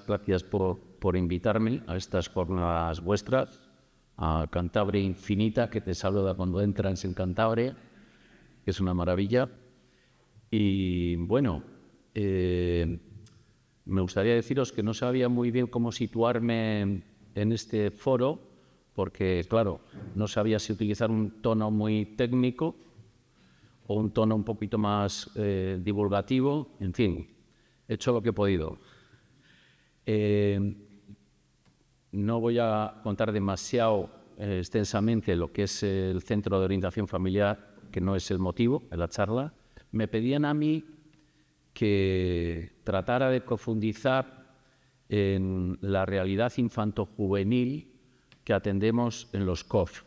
gracias por invitarme a estas jornadas vuestras, a Cantabria Infinita, que te saluda cuando entras en Cantabria, que es una maravilla. Y bueno, me gustaría deciros que no sabía muy bien cómo situarme en este foro, porque, claro, no sabía si utilizar un tono muy técnico o un tono un poquito más divulgativo. En fin, he hecho lo que he podido. No voy a contar demasiado extensamente lo que es el Centro de Orientación Familiar, que no es el motivo de la charla. Me pedían a mí que tratara de profundizar en la realidad infanto-juvenil que atendemos en los COF.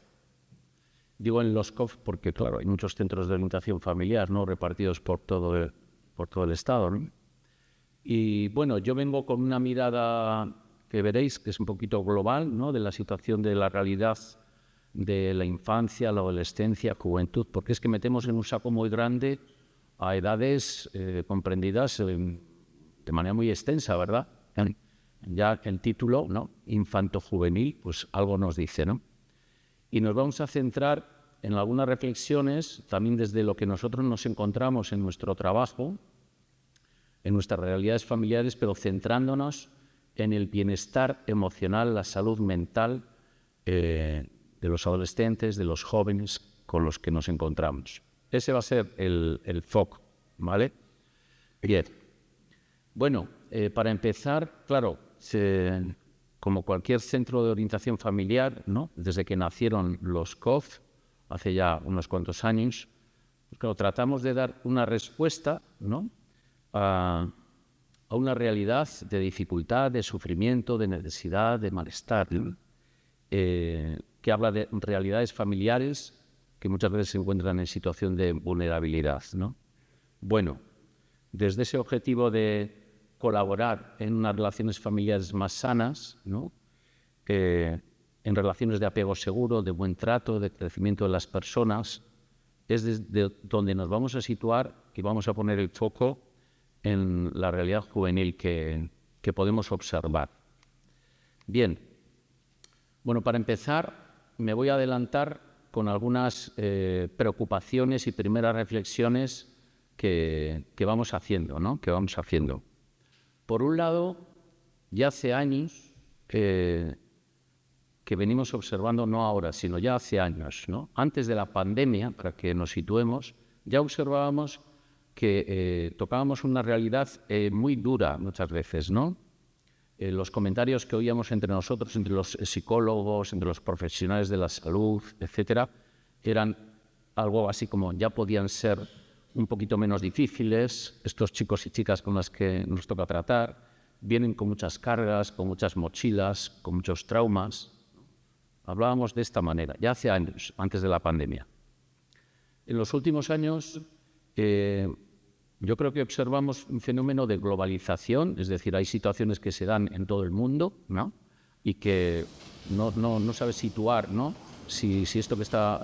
Digo en los COF porque, claro, hay muchos centros de orientación familiar, ¿no?, repartidos por todo el Estado, ¿no? Y bueno, yo vengo con una mirada que veréis que es un poquito global, ¿no?, de la situación de la realidad de la infancia, la adolescencia, juventud, porque es que metemos en un saco muy grande a edades comprendidas de manera muy extensa, ¿verdad? Ya el título, ¿no?, infanto-juvenil, pues algo nos dice, ¿no? Y nos vamos a centrar en algunas reflexiones, también desde lo que nosotros nos encontramos en nuestro trabajo, en nuestras realidades familiares, pero centrándonos en el bienestar emocional, la salud mental de los adolescentes, de los jóvenes con los que nos encontramos. Ese va a ser el foco, ¿vale? Bien. Bueno, para empezar, claro, como cualquier centro de orientación familiar, ¿no?, desde que nacieron los COF, hace ya unos cuantos años, pues claro, tratamos de dar una respuesta, ¿no?, a una realidad de dificultad, de sufrimiento, de necesidad, de malestar, ¿no?, que habla de realidades familiares que muchas veces se encuentran en situación de vulnerabilidad, ¿no? Bueno, desde ese objetivo de colaborar en unas relaciones familiares más sanas, ¿no?, en relaciones de apego seguro, de buen trato, de crecimiento de las personas, es desde donde nos vamos a situar y vamos a poner el foco en la realidad juvenil que podemos observar. Bien, bueno, para empezar me voy a adelantar con algunas preocupaciones y primeras reflexiones que vamos haciendo, ¿no?, que vamos haciendo. Por un lado, ya hace años que venimos observando, no ahora, sino ya hace años, ¿no?, antes de la pandemia, para que nos situemos, ya observábamos que tocábamos una realidad muy dura muchas veces, ¿no? Los comentarios que oíamos entre nosotros, entre los psicólogos, entre los profesionales de la salud, etcétera, eran algo así como ya podían ser un poquito menos difíciles. Estos chicos y chicas con los que nos toca tratar vienen con muchas cargas, con muchas mochilas, con muchos traumas. Hablábamos de esta manera, ya hace años, antes de la pandemia. En los últimos años, yo creo que observamos un fenómeno de globalización, es decir, hay situaciones que se dan en todo el mundo, ¿no?, y que no sabes situar, ¿no?, si esto que está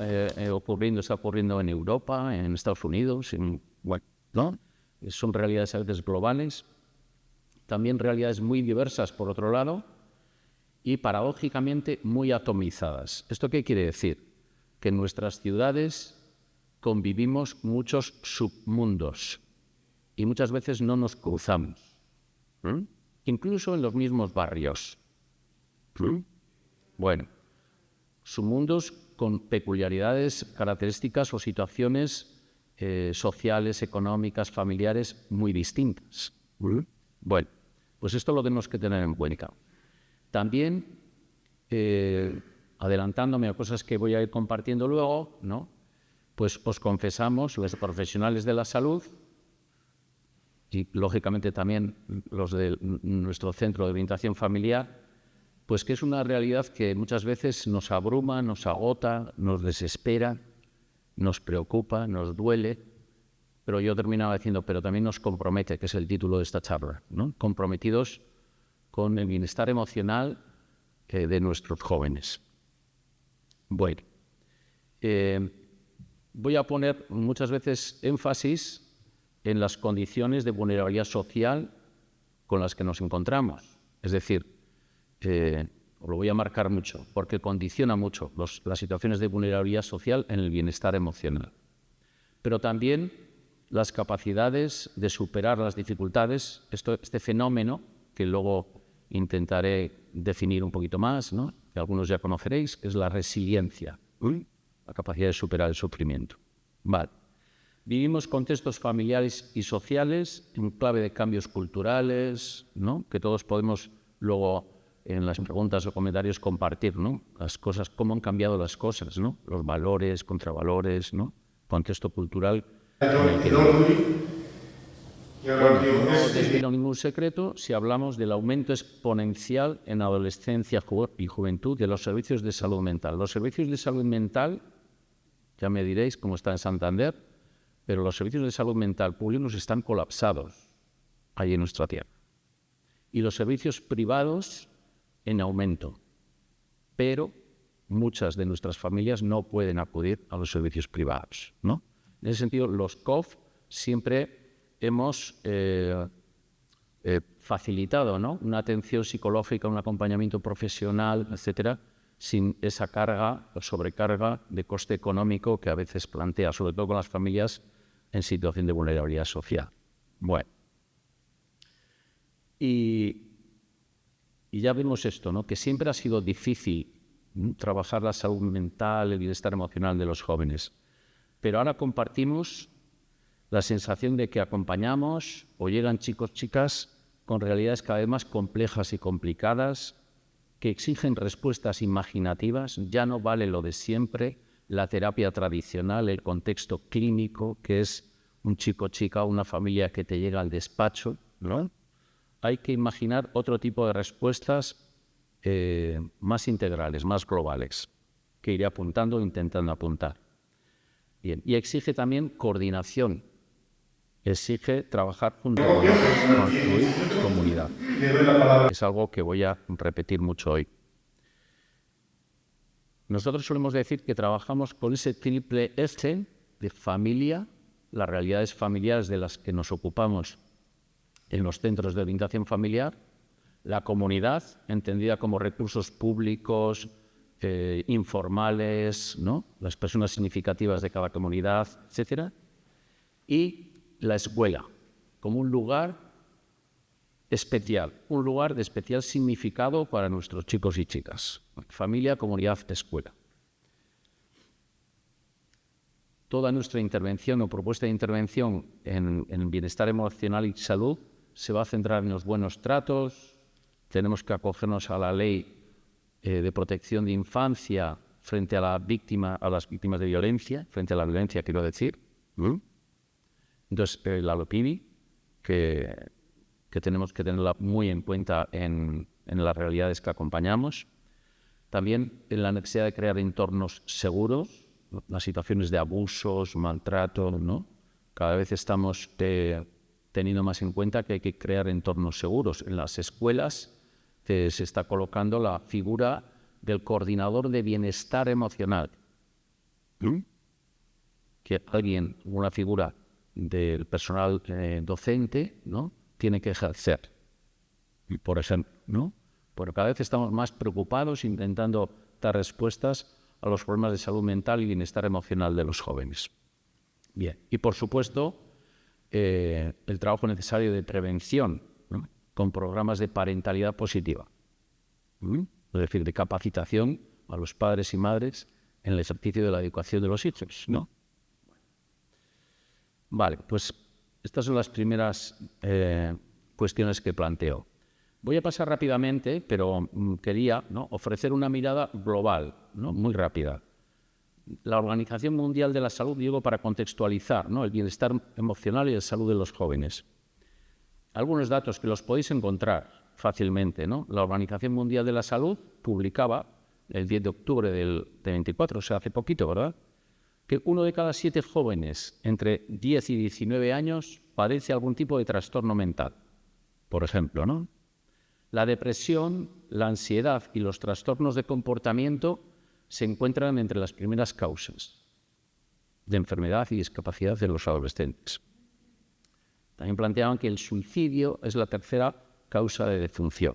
ocurriendo en Europa, en Estados Unidos, ¿no? Son realidades a veces globales, también realidades muy diversas por otro lado y paradójicamente muy atomizadas. ¿Esto qué quiere decir? Que en nuestras ciudades convivimos muchos submundos y muchas veces no nos cruzamos, incluso en los mismos barrios. Bueno, submundos con peculiaridades, características o situaciones sociales, económicas, familiares muy distintas. Bueno, pues esto lo tenemos que tener en cuenta. También, adelantándome a cosas que voy a ir compartiendo luego, ¿no?, pues os confesamos, los profesionales de la salud y, lógicamente, también los de nuestro centro de orientación familiar, pues que es una realidad que muchas veces nos abruma, nos agota, nos desespera, nos preocupa, nos duele, pero yo terminaba diciendo, pero también nos compromete, que es el título de esta charla, ¿no?, comprometidos con el bienestar emocional de nuestros jóvenes. Bueno, voy a poner muchas veces énfasis en las condiciones de vulnerabilidad social con las que nos encontramos. Es decir, lo voy a marcar mucho, porque condiciona mucho las situaciones de vulnerabilidad social en el bienestar emocional. Pero también las capacidades de superar las dificultades, este fenómeno que luego intentaré definir un poquito más, ¿no? Que algunos ya conoceréis, que es la resiliencia, la capacidad de superar el sufrimiento. Vale. Vivimos contextos familiares y sociales en clave de cambios culturales, ¿no? Que todos podemos luego en las preguntas o comentarios compartir, ¿no? Las cosas, cómo han cambiado las cosas, ¿no? Los valores, contravalores, ¿no? Contexto cultural en el que vivimos. Bueno, no desvelo ningún secreto si hablamos del aumento exponencial en adolescencia y juventud de los servicios de salud mental. Los servicios de salud mental, ya me diréis cómo está en Santander, pero los servicios de salud mental públicos están colapsados ahí en nuestra tierra. Y los servicios privados en aumento. Pero muchas de nuestras familias no pueden acudir a los servicios privados, ¿no? En ese sentido, los COF siempre hemos facilitado, ¿no? Una atención psicológica, un acompañamiento profesional, etcétera, sin esa carga o sobrecarga de coste económico que a veces plantea, sobre todo con las familias en situación de vulnerabilidad social. Bueno. Y ya vemos esto, ¿no? Que siempre ha sido difícil trabajar la salud mental, el bienestar emocional de los jóvenes. Pero ahora compartimos la sensación de que acompañamos o llegan chicos, chicas con realidades cada vez más complejas y complicadas, que exigen respuestas imaginativas. Ya no vale lo de siempre, la terapia tradicional, el contexto clínico, que es un chico, chica, una familia que te llega al despacho, ¿no? Hay que imaginar otro tipo de respuestas más integrales, más globales, que iré apuntando, intentando apuntar. Bien. Y exige también coordinación, exige trabajar junto con otros, construir comunidad. Es algo que voy a repetir mucho hoy. Nosotros solemos decir que trabajamos con ese triple eje de familia, las realidades familiares de las que nos ocupamos en los centros de orientación familiar, la comunidad, entendida como recursos públicos, informales, ¿no? Las personas significativas de cada comunidad, etcétera, y la escuela, como un lugar especial, un lugar de especial significado para nuestros chicos y chicas. Familia, comunidad, escuela. Toda nuestra intervención o propuesta de intervención en bienestar emocional y salud se va a centrar en los buenos tratos. Tenemos que acogernos a la ley de protección de infancia frente a las víctimas de violencia, frente a la violencia, quiero decir. Entonces, la LOPIVI, que tenemos que tenerla muy en cuenta en las realidades que acompañamos. También en la necesidad de crear entornos seguros, ¿no? Las situaciones de abusos, maltrato, ¿no? Cada vez estamos teniendo más en cuenta que hay que crear entornos seguros. En las escuelas se está colocando la figura del coordinador de bienestar emocional. Que alguien, una figura del personal docente, ¿no? Tiene que ejercer, por ejemplo, ¿no? Pero cada vez estamos más preocupados intentando dar respuestas a los problemas de salud mental y bienestar emocional de los jóvenes. Bien, y por supuesto, el trabajo necesario de prevención, ¿no? Con programas de parentalidad positiva, es decir, de capacitación a los padres y madres en el ejercicio de la educación de los hijos, ¿no? Vale, pues estas son las primeras cuestiones que planteo. Voy a pasar rápidamente, pero quería, ¿no?, ofrecer una mirada global, ¿no?, muy rápida. La Organización Mundial de la Salud, digo, para contextualizar, ¿no?, el bienestar emocional y la salud de los jóvenes. Algunos datos que los podéis encontrar fácilmente, ¿no? La Organización Mundial de la Salud publicaba el 10 de octubre del 24, o sea, hace poquito, ¿verdad?, que 1 de cada 7 jóvenes entre 10 y 19 años padece algún tipo de trastorno mental, por ejemplo, ¿no? La depresión, la ansiedad y los trastornos de comportamiento se encuentran entre las primeras causas de enfermedad y discapacidad de los adolescentes. También planteaban que el suicidio es la tercera causa de defunción.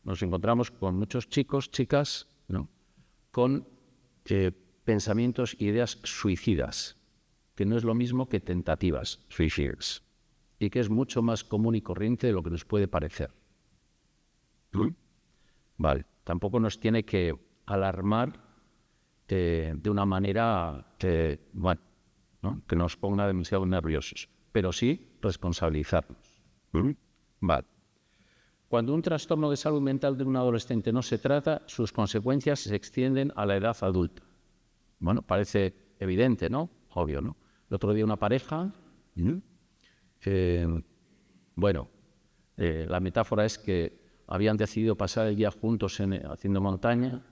nos encontramos con muchos chicos, chicas, ¿no? Con pensamientos, ideas suicidas, que no es lo mismo que tentativas suicidas, y que es mucho más común y corriente de lo que nos puede parecer. Vale, tampoco nos tiene que alarmar de una manera bueno, ¿no? Que nos ponga demasiado nerviosos, pero sí responsabilizarnos. Vale. Cuando un trastorno de salud mental de un adolescente no se trata, sus consecuencias se extienden a la edad adulta. Bueno, parece evidente, ¿no? Obvio, ¿no? El otro día una pareja, la metáfora es que habían decidido pasar el día juntos haciendo montaña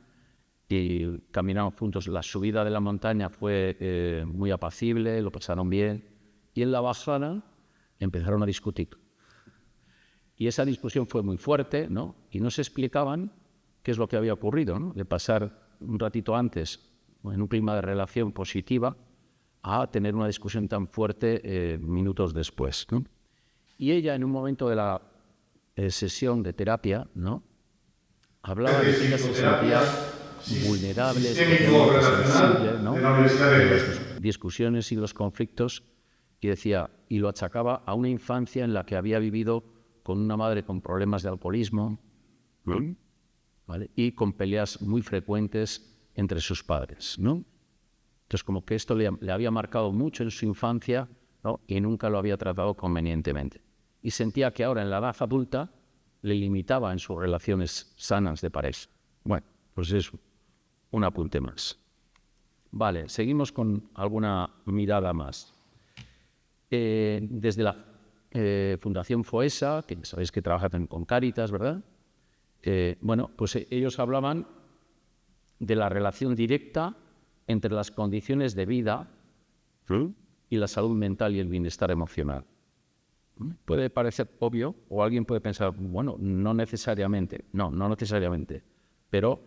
y caminaron juntos. La subida de la montaña fue muy apacible, lo pasaron bien, y en la bajada empezaron a discutir. Y esa discusión fue muy fuerte, ¿no? Y no se explicaban qué es lo que había ocurrido, ¿no? De pasar un ratito antes en un clima de relación positiva a tener una discusión tan fuerte minutos después, ¿no? Y ella, en un momento de la sesión de terapia, ¿no? Hablaba de que ella se sentía vulnerable, especialmente sensible, ¿no? En las discusiones y los conflictos, y decía, y lo achacaba a una infancia en la que había vivido con una madre con problemas de alcoholismo, ¿vale? Y con peleas muy frecuentes entre sus padres, ¿no? Entonces, como que esto le había marcado mucho en su infancia, ¿no? Y nunca lo había tratado convenientemente. Y sentía que ahora, en la edad adulta, le limitaba en sus relaciones sanas de pareja. Bueno, pues es un apunte más. Vale, seguimos con alguna mirada más. Desde la Fundación FOESA, que sabéis que trabajan con Cáritas, ¿verdad? Pues ellos hablaban de la relación directa entre las condiciones de vida y la salud mental y el bienestar emocional. Puede parecer obvio, o alguien puede pensar, bueno, no necesariamente, pero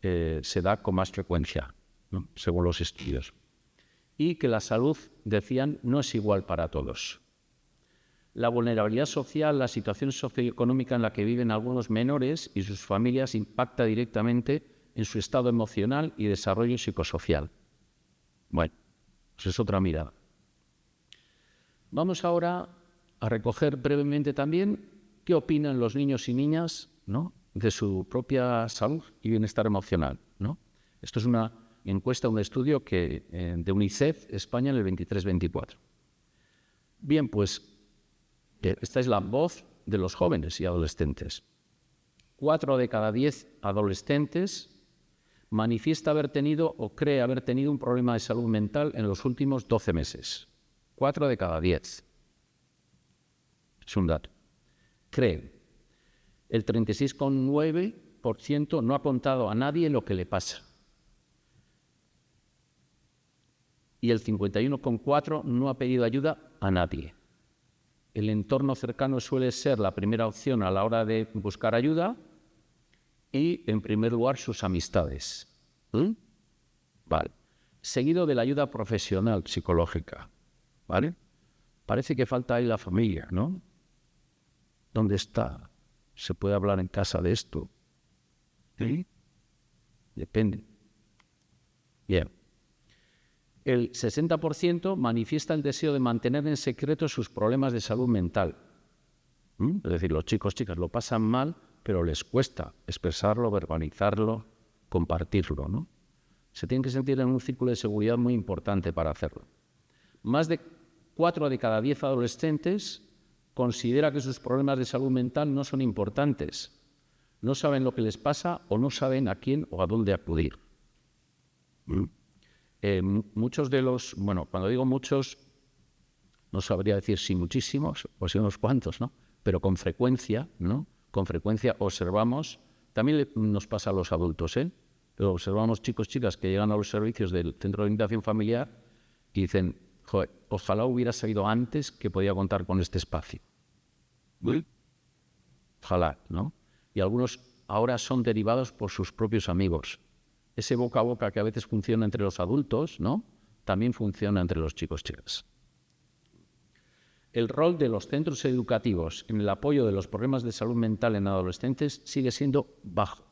se da con más frecuencia, ¿no? Según los estudios. Y que la salud, decían, no es igual para todos. La vulnerabilidad social, la situación socioeconómica en la que viven algunos menores y sus familias impacta directamente en su estado emocional y desarrollo psicosocial. Bueno, pues es otra mirada. Vamos ahora a recoger brevemente también qué opinan los niños y niñas, ¿no? De su propia salud y bienestar emocional, ¿no? Esto es una encuesta, un estudio de UNICEF España en el 23-24. Bien, pues esta es la voz de los jóvenes y adolescentes. 4 de cada 10 adolescentes manifiesta haber tenido o cree haber tenido un problema de salud mental en los últimos 12 meses. 4 de cada 10. Es un dato. Cree. El 36,9% no ha contado a nadie lo que le pasa. Y el 51,4% no ha pedido ayuda a nadie. El entorno cercano suele ser la primera opción a la hora de buscar ayuda y, en primer lugar, sus amistades. Vale. Seguido de la ayuda profesional psicológica. ¿Vale? Parece que falta ahí la familia, ¿no? ¿Dónde está? ¿Se puede hablar en casa de esto? ¿Sí? Depende. Bien. El 60% manifiesta el deseo de mantener en secreto sus problemas de salud mental. Es decir, los chicos, chicas lo pasan mal, pero les cuesta expresarlo, verbalizarlo, compartirlo, ¿no? Se tienen que sentir en un círculo de seguridad muy importante para hacerlo. Más de 4 de cada 10 adolescentes considera que sus problemas de salud mental no son importantes. No saben lo que les pasa o no saben a quién o a dónde acudir. Muchos de los, cuando digo muchos, no sabría decir si muchísimos o si unos cuantos, ¿no? Pero con frecuencia, ¿no? Con frecuencia observamos, también nos pasa a los adultos, pero observamos chicos, chicas que llegan a los servicios del Centro de Orientación Familiar y dicen, joder, ojalá hubiera sabido antes que podía contar con este espacio. Ojalá, ¿no? Y algunos ahora son derivados por sus propios amigos. Ese boca a boca que a veces funciona entre los adultos, ¿no? También funciona entre los chicos, chicas. el rol de los centros educativos en el apoyo de los problemas de salud mental en adolescentes sigue siendo bajo.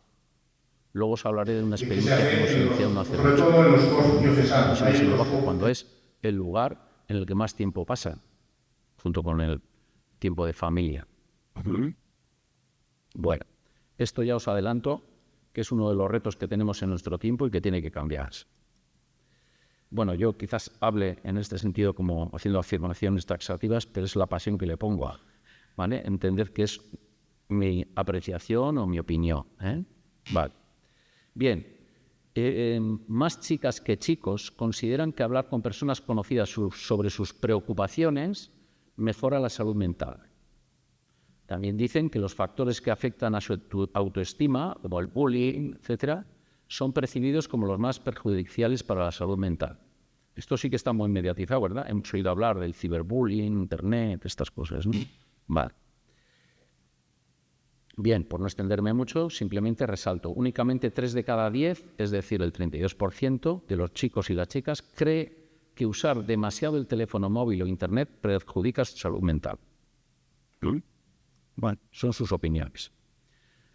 Luego os hablaré de una experiencia que hemos iniciado no hace mucho. Sobre todo en los cursos diocesanos. Sigue siendo bajo cuando es el lugar en el que más tiempo pasan, junto con el tiempo de familia. Bueno, esto ya os adelanto que es uno de los retos que tenemos en nuestro tiempo y que tiene que cambiar. Bueno, yo quizás hable en este sentido como haciendo afirmaciones taxativas, pero es la pasión que le pongo, ¿vale? Entender que es mi apreciación o mi opinión, ¿eh? Vale. Bien, más chicas que chicos consideran que hablar con personas conocidas sobre sus preocupaciones mejora la salud mental. También dicen que los factores que afectan a su autoestima, como el bullying, etcétera, son percibidos como los más perjudiciales para la salud mental. Esto sí que está muy mediatizado, ¿verdad? Hemos oído hablar del ciberbullying, internet, estas cosas, ¿no? Vale. Bien, por no extenderme mucho, simplemente resalto. Únicamente 3 de cada 10, es decir, el 32% de los chicos y las chicas, cree que usar demasiado el teléfono móvil o internet perjudica su salud mental. Bueno, son sus opiniones.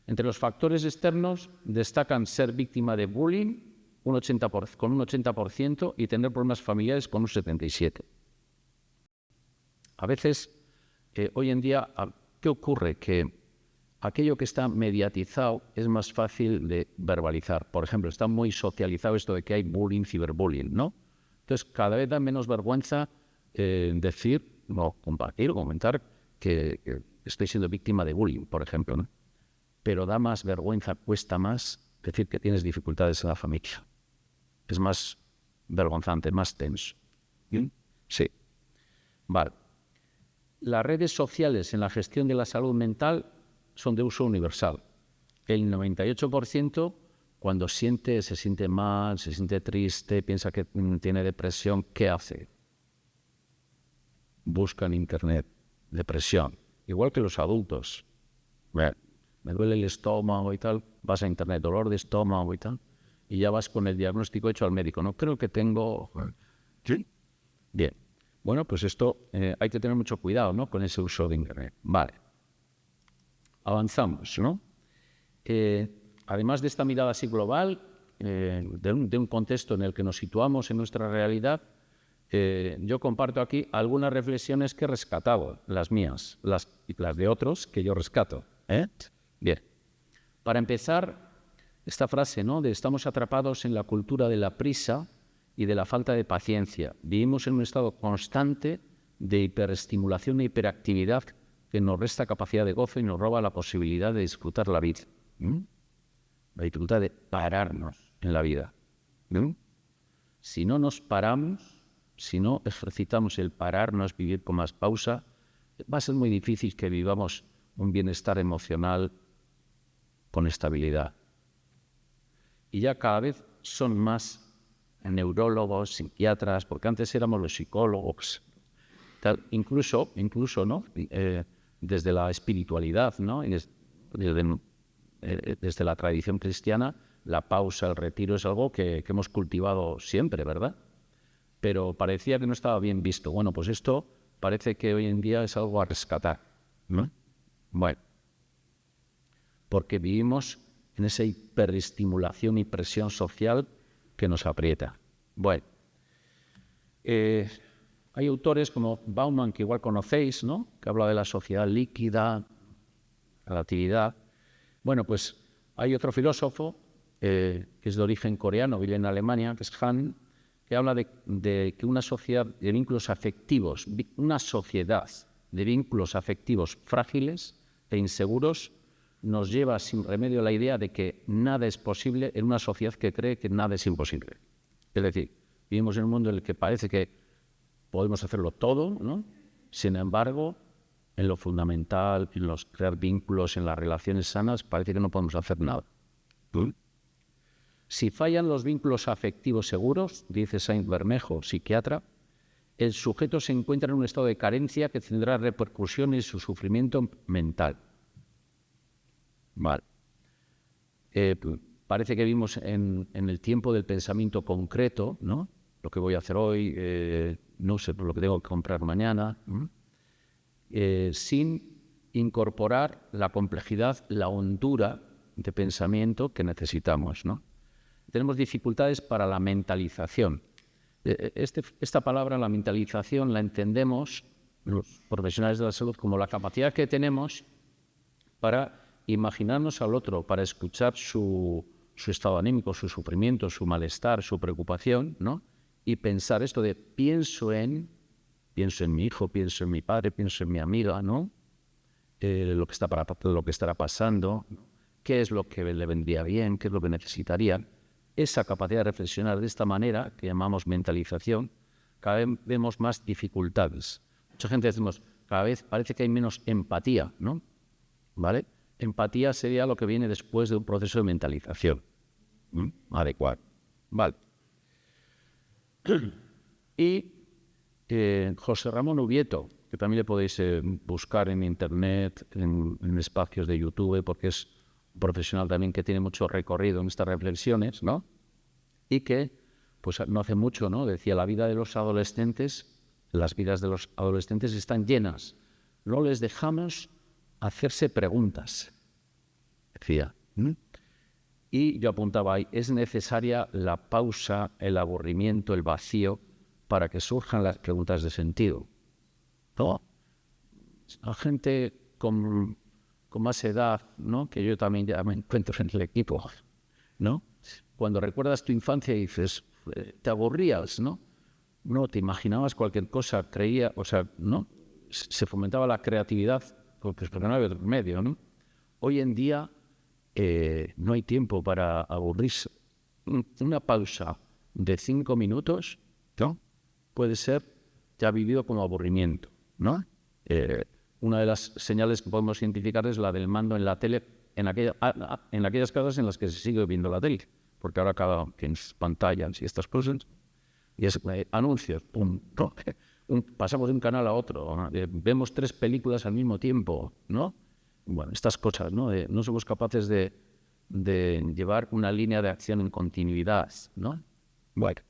Entre los factores externos destacan ser víctima de bullying con un 80% y tener problemas familiares con un 77%. A veces, hoy en día, ¿qué ocurre? Que aquello que está mediatizado es más fácil de verbalizar. Por ejemplo, está muy socializado esto de que hay bullying, ciberbullying, ¿no? Entonces, cada vez da menos vergüenza decir, o compartir, o comentar que estoy siendo víctima de bullying, por ejemplo, ¿no? Pero da más vergüenza, cuesta más decir que tienes dificultades en la familia. Es más vergonzante, más tenso. Sí. Vale. Las redes sociales en la gestión de la salud mental son de uso universal. El 98% cuando se siente mal, se siente triste, piensa que tiene depresión, ¿qué hace? Busca en internet depresión. Igual que los adultos. Me duele el estómago y tal, vas a internet, dolor de estómago y tal, y ya vas con el diagnóstico hecho al médico. No creo que tengo... ¿Sí? Bien. Bueno, pues esto hay que tener mucho cuidado, ¿no? Con ese uso de internet. Vale. Avanzamos, ¿no? Además de esta mirada así global, de un contexto en el que nos situamos en nuestra realidad, yo comparto aquí algunas reflexiones que he rescatado, las mías, las de otros que yo rescato. Bien. Para empezar, esta frase, ¿no? De estamos atrapados en la cultura de la prisa y de la falta de paciencia. Vivimos en un estado constante de hiperestimulación e hiperactividad que nos resta capacidad de gozo y nos roba la posibilidad de disfrutar la vida. La dificultad de pararnos en la vida. Si no nos paramos, si no ejercitamos el pararnos, vivir con más pausa, va a ser muy difícil que vivamos un bienestar emocional con estabilidad. Y ya cada vez son más neurólogos, psiquiatras, porque antes éramos los psicólogos, tal, incluso ¿no? Desde la espiritualidad, ¿no? Desde la tradición cristiana, la pausa, el retiro es algo que hemos cultivado siempre, ¿verdad? Pero parecía que no estaba bien visto. Bueno, pues esto parece que hoy en día es algo a rescatar, ¿no? Bueno, porque vivimos en esa hiperestimulación y presión social que nos aprieta. Bueno, hay autores como Bauman, que igual conocéis, ¿no? Que habla de la sociedad líquida, relatividad. Bueno, pues hay otro filósofo que es de origen coreano, vive en Alemania, que es Han, que habla de que una sociedad de vínculos afectivos, una sociedad de vínculos afectivos frágiles e inseguros nos lleva sin remedio a la idea de que nada es posible en una sociedad que cree que nada es imposible. Es decir, vivimos en un mundo en el que parece que podemos hacerlo todo, ¿no? Sin embargo, en lo fundamental, en los crear vínculos, en las relaciones sanas, parece que no podemos hacer nada. Si fallan los vínculos afectivos seguros, dice Saint Bermejo, psiquiatra, el sujeto se encuentra en un estado de carencia que tendrá repercusiones en su sufrimiento mental. Vale. Parece que vivimos en el tiempo del pensamiento concreto, ¿no? Lo que voy a hacer hoy, no sé lo que tengo que comprar mañana. sin incorporar la complejidad, la hondura de pensamiento que necesitamos, ¿no? Tenemos dificultades para la mentalización. Esta palabra, la mentalización, la entendemos los profesionales de la salud como la capacidad que tenemos para imaginarnos al otro, para escuchar su estado anímico, su sufrimiento, su malestar, su preocupación, ¿no? Y pensar esto de pienso en mi hijo, pienso en mi padre, pienso en mi amiga, ¿no? Lo que estará pasando, qué es lo que le vendría bien, qué es lo que necesitaría. Esa capacidad de reflexionar de esta manera, que llamamos mentalización, cada vez vemos más dificultades. Mucha gente decimos, cada vez parece que hay menos empatía, ¿no? ¿Vale? Empatía sería lo que viene después de un proceso de mentalización. Adecuado. Vale. Y José Ramón Ubieto, que también le podéis buscar en internet, en espacios de YouTube, porque es un profesional también que tiene mucho recorrido en estas reflexiones, ¿no? Y que, pues no hace mucho, ¿no? Decía, las vidas de los adolescentes están llenas. No les dejamos hacerse preguntas, decía. Y yo apuntaba ahí, es necesaria la pausa, el aburrimiento, el vacío, para que surjan las preguntas de sentido. ¿No? La gente con más edad, ¿no? Que yo también ya me encuentro en el equipo, ¿no? Cuando recuerdas tu infancia y dices, te aburrías, ¿no? No, te imaginabas cualquier cosa, creía, o sea, ¿no? Se fomentaba la creatividad, pues porque no había otro medio, ¿no? Hoy en día no hay tiempo para aburrirse. Una pausa de 5 minutos, ¿no? Puede ser ya vivido como aburrimiento, ¿no? Una de las señales que podemos identificar es la del mando en la tele, en aquellas casas en las que se sigue viendo la tele, porque ahora cada pantallas y estas cosas, y es anuncios, pum, ¿no? Pasamos de un canal a otro, ¿no? Vemos 3 películas al mismo tiempo, ¿no? Bueno, estas cosas, ¿no? No somos capaces de llevar una línea de acción en continuidad, ¿no? Bueno.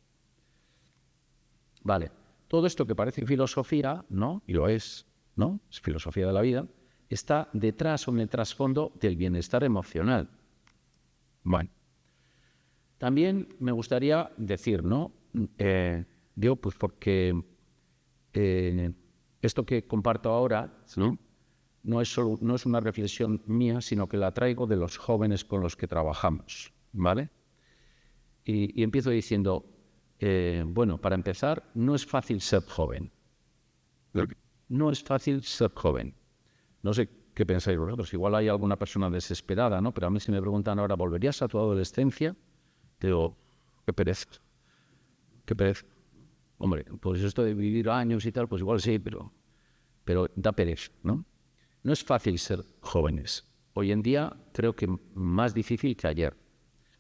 Vale. Todo esto que parece filosofía, ¿no? Y lo es, ¿no? Es filosofía de la vida, está detrás o en el trasfondo del bienestar emocional. Bueno. También me gustaría decir, ¿no? Digo, pues porque esto que comparto ahora, ¿no? No es una reflexión mía, sino que la traigo de los jóvenes con los que trabajamos, ¿vale? Y empiezo diciendo, bueno, para empezar, no es fácil ser joven. No es fácil ser joven. No sé qué pensáis vosotros, igual hay alguna persona desesperada, ¿no? Pero a mí si me preguntan ahora, ¿volverías a tu adolescencia? Digo, qué pereza. Qué pereza. Hombre, pues esto de vivir años y tal, pues igual sí, pero da pereza, ¿no? No es fácil ser jóvenes. Hoy en día creo que más difícil que ayer.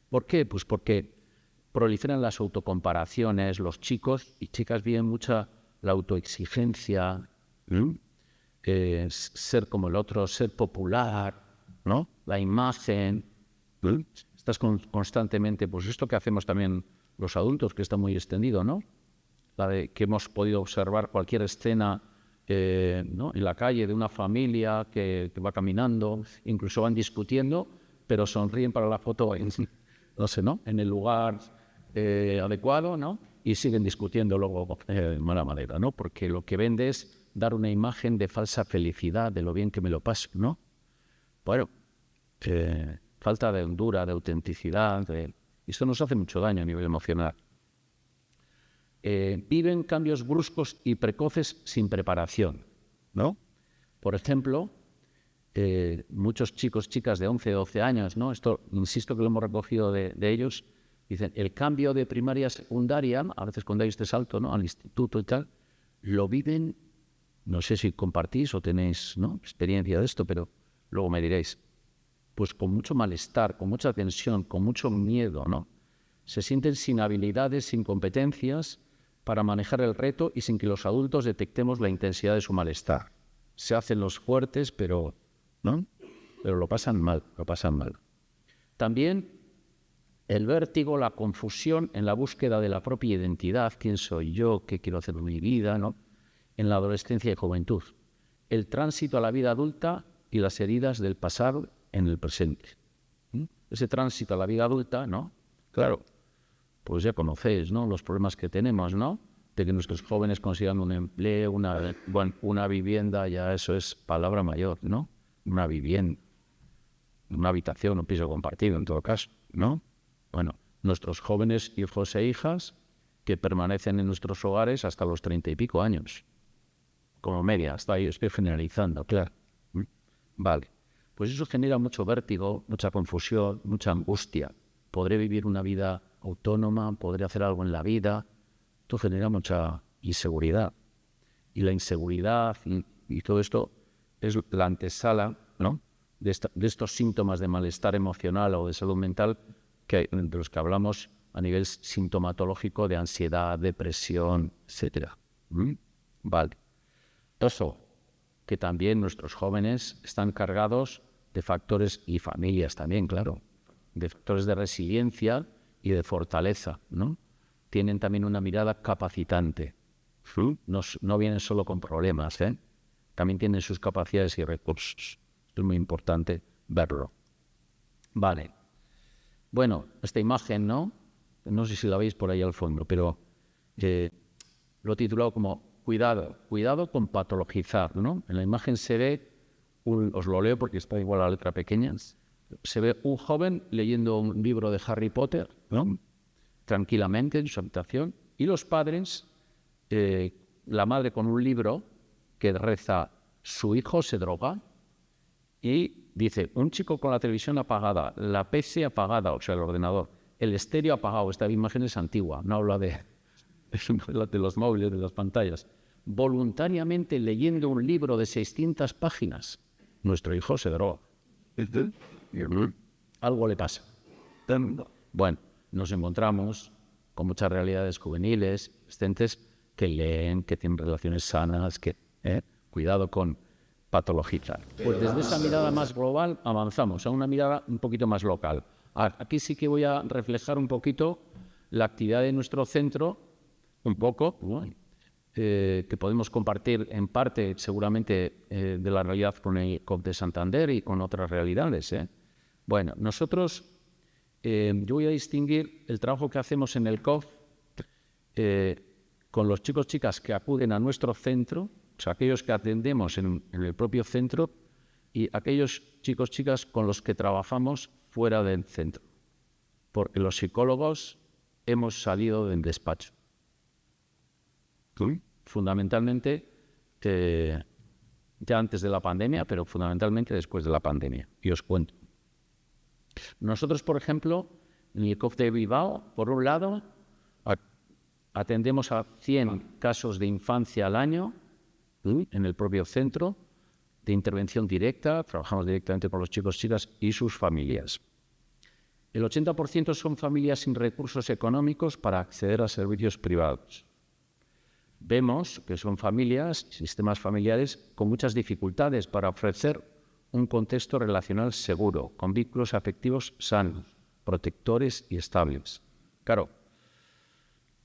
¿Por qué? Pues porque proliferan las autocomparaciones, los chicos y chicas viven mucha la autoexigencia, ser como el otro, ser popular, ¿no? La imagen. Estás constantemente, pues esto que hacemos también los adultos, que está muy extendido, ¿no? La de que hemos podido observar cualquier escena, ¿no? En la calle de una familia que va caminando, incluso van discutiendo, pero sonríen para la foto, no sé, ¿no? En el lugar adecuado, ¿no? Y siguen discutiendo luego de mala manera, ¿no? Porque lo que vende es dar una imagen de falsa felicidad, de lo bien que me lo paso, ¿no? Bueno, falta de hondura, de autenticidad, y esto nos hace mucho daño a nivel emocional. Viven cambios bruscos y precoces sin preparación, ¿no? Por ejemplo, muchos chicos, chicas de 11, 12 años, ¿no? Esto, insisto que lo hemos recogido de ellos, dicen, el cambio de primaria a secundaria, a veces cuando hay este salto, ¿no? Al instituto y tal, lo viven, no sé si compartís o tenéis, ¿no? Experiencia de esto, pero luego me diréis, pues con mucho malestar, con mucha tensión, con mucho miedo, ¿no? Se sienten sin habilidades, sin competencias para manejar el reto y sin que los adultos detectemos la intensidad de su malestar. Se hacen los fuertes, pero, ¿no? Pero lo pasan mal, lo pasan mal. También el vértigo, la confusión en la búsqueda de la propia identidad, quién soy yo, qué quiero hacer de mi vida, ¿no? En la adolescencia y juventud. el tránsito a la vida adulta y las heridas del pasado en el presente. Ese tránsito a la vida adulta, ¿no? Claro, pues ya conocéis, ¿no?, los problemas que tenemos, ¿no?, de que nuestros jóvenes consigan un empleo, una vivienda, ya eso es palabra mayor, ¿no? Una vivienda, una habitación, un piso compartido, en todo caso, ¿no? Bueno, nuestros jóvenes hijos e hijas que permanecen en nuestros hogares hasta los 30 y pico años, como media, hasta ahí estoy generalizando, claro. Vale, pues eso genera mucho vértigo, mucha confusión, mucha angustia. ¿Podré vivir una vida autónoma? ¿Podré hacer algo en la vida? Esto genera mucha inseguridad. Y la inseguridad y todo esto es la antesala, ¿no?, de estos síntomas de malestar emocional o de salud mental de los que hablamos a nivel sintomatológico de ansiedad, depresión, etc. Vale. Eso, que también nuestros jóvenes están cargados de factores, y familias también, claro, de factores de resiliencia y de fortaleza, ¿no? Tienen también una mirada capacitante. No vienen solo con problemas, ¿eh? También tienen sus capacidades y recursos. Esto es muy importante verlo. Vale. Bueno, esta imagen, ¿no? No sé si la veis por ahí al fondo, pero lo he titulado como cuidado con patologizar, ¿no? En la imagen se ve, os lo leo porque está igual a la letra pequeña, se ve un joven leyendo un libro de Harry Potter, ¿no?, tranquilamente en su habitación, y los padres, la madre con un libro que reza, su hijo se droga, y dice, un chico con la televisión apagada, la PC apagada, o sea, el ordenador, el estéreo apagado. Esta imagen es antigua, no habla de los móviles, de las pantallas. Voluntariamente leyendo un libro de 600 páginas. Nuestro hijo se droga. Algo le pasa. Bueno, nos encontramos con muchas realidades juveniles, adolescentes, que leen, que tienen relaciones sanas, cuidado con patologizar. Pues desde esa mirada más global avanzamos a una mirada un poquito más local. Aquí sí que voy a reflejar un poquito la actividad de nuestro centro, un poco, ¿no?, que podemos compartir en parte seguramente de la realidad con el COF de Santander y con otras realidades. Bueno, nosotros, yo voy a distinguir el trabajo que hacemos en el COF con los chicos chicas que acuden a nuestro centro, o sea, aquellos que atendemos en el propio centro, y aquellos chicos chicas con los que trabajamos fuera del centro, porque los psicólogos hemos salido del despacho. Fundamentalmente, ya antes de la pandemia, pero fundamentalmente después de la pandemia. Y os cuento. Nosotros, por ejemplo, en el COF de Bilbao, por un lado, atendemos a 100 casos de infancia al año en el propio centro de intervención directa. Trabajamos directamente con los chicos, chicas y sus familias. El 80% son familias sin recursos económicos para acceder a servicios privados. Vemos que son familias, sistemas familiares con muchas dificultades para ofrecer un contexto relacional seguro, con vínculos afectivos sanos, protectores y estables. Claro,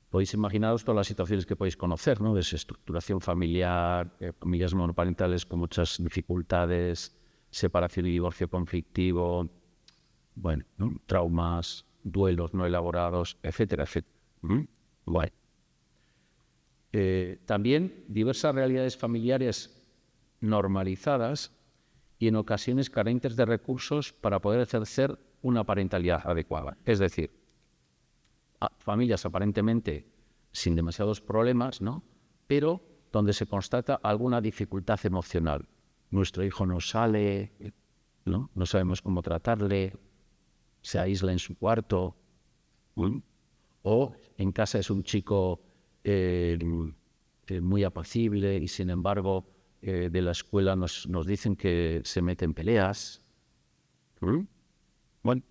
podéis imaginaros todas las situaciones que podéis conocer, ¿no? Desestructuración familiar, familias monoparentales con muchas dificultades, separación y divorcio conflictivo, bueno, ¿no?, traumas, duelos no elaborados, etcétera, etcétera. Bueno. También diversas realidades familiares normalizadas y en ocasiones carentes de recursos para poder ejercer una parentalidad adecuada. Es decir, familias aparentemente sin demasiados problemas, ¿no?, pero donde se constata alguna dificultad emocional. Nuestro hijo no sale, ¿no? No sabemos cómo tratarle, se aísla en su cuarto, o en casa es un chico muy apacible y sin embargo de la escuela nos dicen que se mete en peleas. Bueno,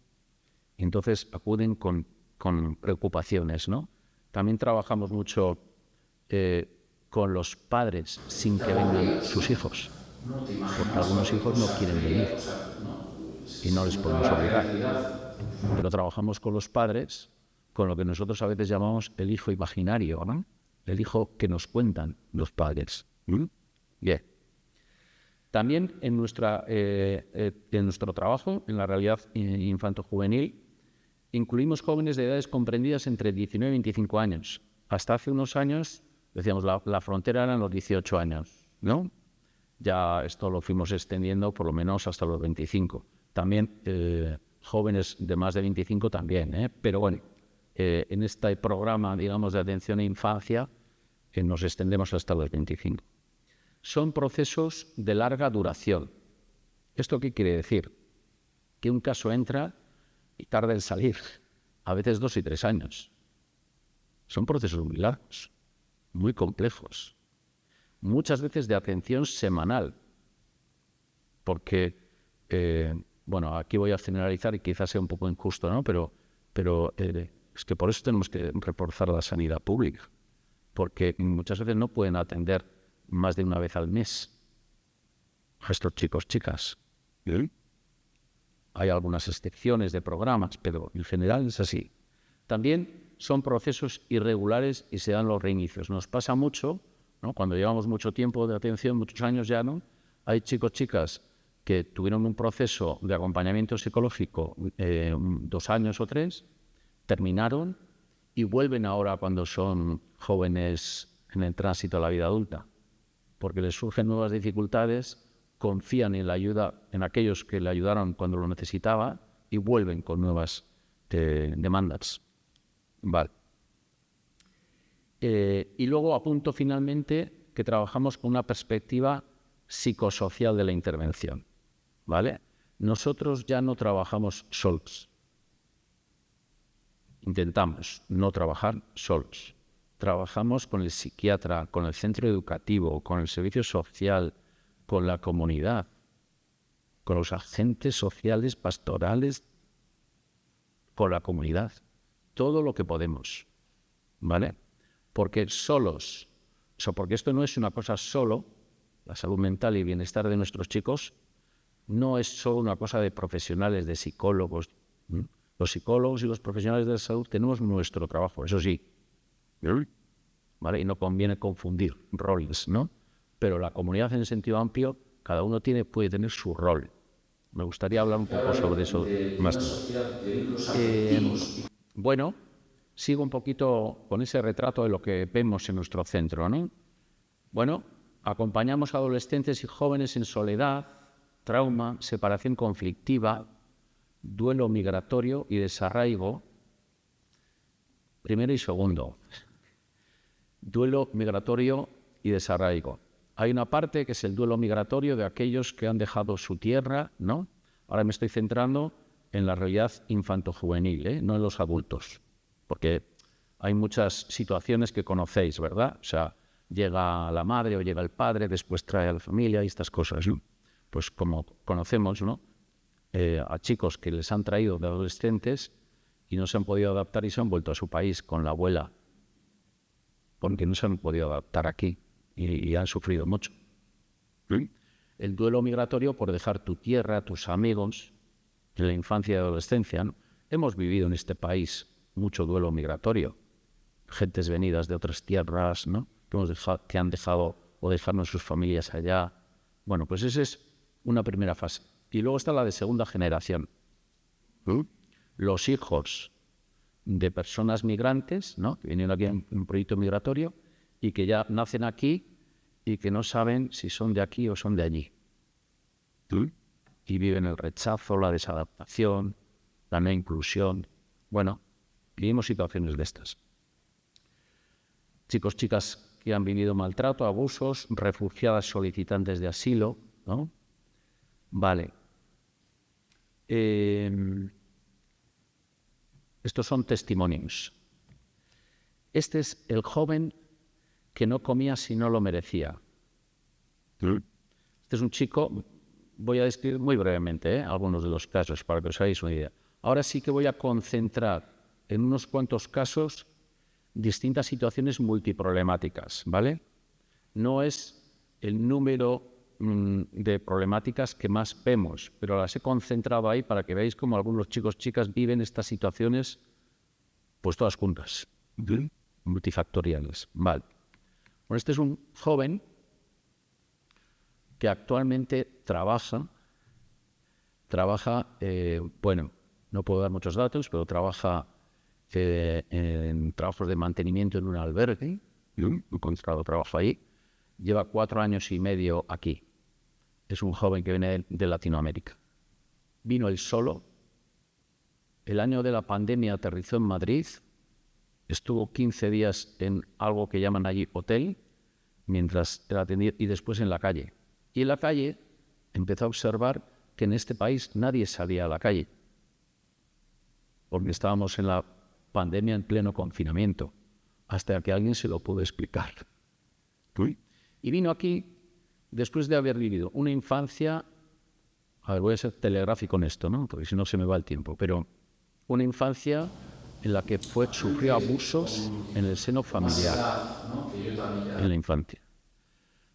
entonces acuden con preocupaciones, ¿no? También trabajamos mucho con los padres sin que vengan sus hijos, porque algunos hijos no quieren venir y no les podemos obligar. Pero trabajamos con los padres con lo que nosotros a veces llamamos el hijo imaginario, ¿no? El hijo que nos cuentan los padres. Bien. También en nuestro trabajo, en la realidad infanto-juvenil, incluimos jóvenes de edades comprendidas entre 19 y 25 años. Hasta hace unos años, decíamos, la frontera eran los 18 años, ¿no? Ya esto lo fuimos extendiendo por lo menos hasta los 25. También jóvenes de más de 25 también, pero bueno, en este programa, digamos, de atención a infancia, nos extendemos hasta los 25. Son procesos de larga duración. ¿Esto qué quiere decir? Que un caso entra y tarda en salir, a veces 2 y 3 años. Son procesos muy largos, muy complejos, muchas veces de atención semanal, porque, bueno, aquí voy a generalizar y quizás sea un poco injusto, ¿no? Pero es que por eso tenemos que reforzar la sanidad pública, porque muchas veces no pueden atender más de una vez al mes a estos chicos, chicas. ¿Sí? Hay algunas excepciones de programas, pero en general es así. También son procesos irregulares y se dan los reinicios. Nos pasa mucho, ¿no? Cuando llevamos mucho tiempo de atención, muchos años ya, ¿no? Hay chicos, chicas que tuvieron un proceso de acompañamiento psicológico 2 años o 3, terminaron y vuelven ahora cuando son jóvenes en el tránsito a la vida adulta, porque les surgen nuevas dificultades, confían en la ayuda, en aquellos que le ayudaron cuando lo necesitaba y vuelven con nuevas demandas. Vale. Y luego apunto finalmente que trabajamos con una perspectiva psicosocial de la intervención, ¿vale? Nosotros ya no trabajamos solos. Intentamos no trabajar solos. Trabajamos con el psiquiatra, con el centro educativo, con el servicio social, con la comunidad, con los agentes sociales, pastorales, con la comunidad. Todo lo que podemos, ¿vale? Porque solos, porque esto no es una cosa solo, la salud mental y bienestar de nuestros chicos, no es solo una cosa de profesionales, de psicólogos. Los psicólogos y los profesionales de la salud tenemos nuestro trabajo, eso sí, ¿vale? Y no conviene confundir roles, ¿no? Pero la comunidad en el sentido amplio, cada uno puede tener su rol. Me gustaría hablar un poco sobre eso más tarde. Bueno, sigo un poquito con ese retrato de lo que vemos en nuestro centro, ¿no? Bueno, acompañamos a adolescentes y jóvenes en soledad, trauma, separación conflictiva, duelo migratorio y desarraigo. Primero y segundo. Duelo migratorio y desarraigo. Hay una parte que es el duelo migratorio de aquellos que han dejado su tierra, ¿no? Ahora me estoy centrando en la realidad infanto-juvenil, no en los adultos, porque hay muchas situaciones que conocéis, ¿verdad? O sea, llega la madre o llega el padre, después trae a la familia y estas cosas, ¿no? Pues como conocemos, ¿no? A chicos que les han traído de adolescentes y no se han podido adaptar y se han vuelto a su país con la abuela, porque no se han podido adaptar aquí y han sufrido mucho. ¿Sí? El duelo migratorio por dejar tu tierra, tus amigos, en la infancia y adolescencia, ¿no? Hemos vivido en este país mucho duelo migratorio. Gentes venidas de otras tierras, ¿no? Que han dejado o dejaron sus familias allá. Bueno, pues esa es una primera fase. Y luego está la de segunda generación. Los hijos de personas migrantes, ¿no? Que vinieron aquí en un proyecto migratorio y que ya nacen aquí y que no saben si son de aquí o son de allí. Y viven el rechazo, la desadaptación, la no inclusión. Bueno, vivimos situaciones de estas. Chicos, chicas que han vivido maltrato, abusos, refugiadas solicitantes de asilo, ¿no? Vale. Estos son testimonios. Este es el joven que no comía si no lo merecía. Este es un chico, voy a describir muy brevemente algunos de los casos para que os hagáis una idea. Ahora sí que voy a concentrar en unos cuantos casos distintas situaciones multiproblemáticas, ¿vale? No es el número de problemáticas que más vemos, pero las he concentrado ahí para que veáis cómo algunos chicos, chicas viven estas situaciones pues todas juntas, multifactoriales. Vale. Bueno, este es un joven que actualmente trabaja, bueno, no puedo dar muchos datos, pero trabaja en trabajos de mantenimiento en un albergue, he encontrado trabajo ahí, lleva 4 años y medio aquí. Es un joven que viene de Latinoamérica. Vino él solo. El año de la pandemia aterrizó en Madrid, estuvo 15 días en algo que llaman allí hotel, mientras era atendido, y después en la calle. Y en la calle empezó a observar que en este país nadie salía a la calle, porque estábamos en la pandemia en pleno confinamiento, hasta que alguien se lo pudo explicar. Y vino aquí después de haber vivido una infancia, a ver, voy a ser telegráfico en esto, ¿no? Porque si no se me va el tiempo, pero una infancia en la que sufrió abusos en el seno familiar, en la infancia.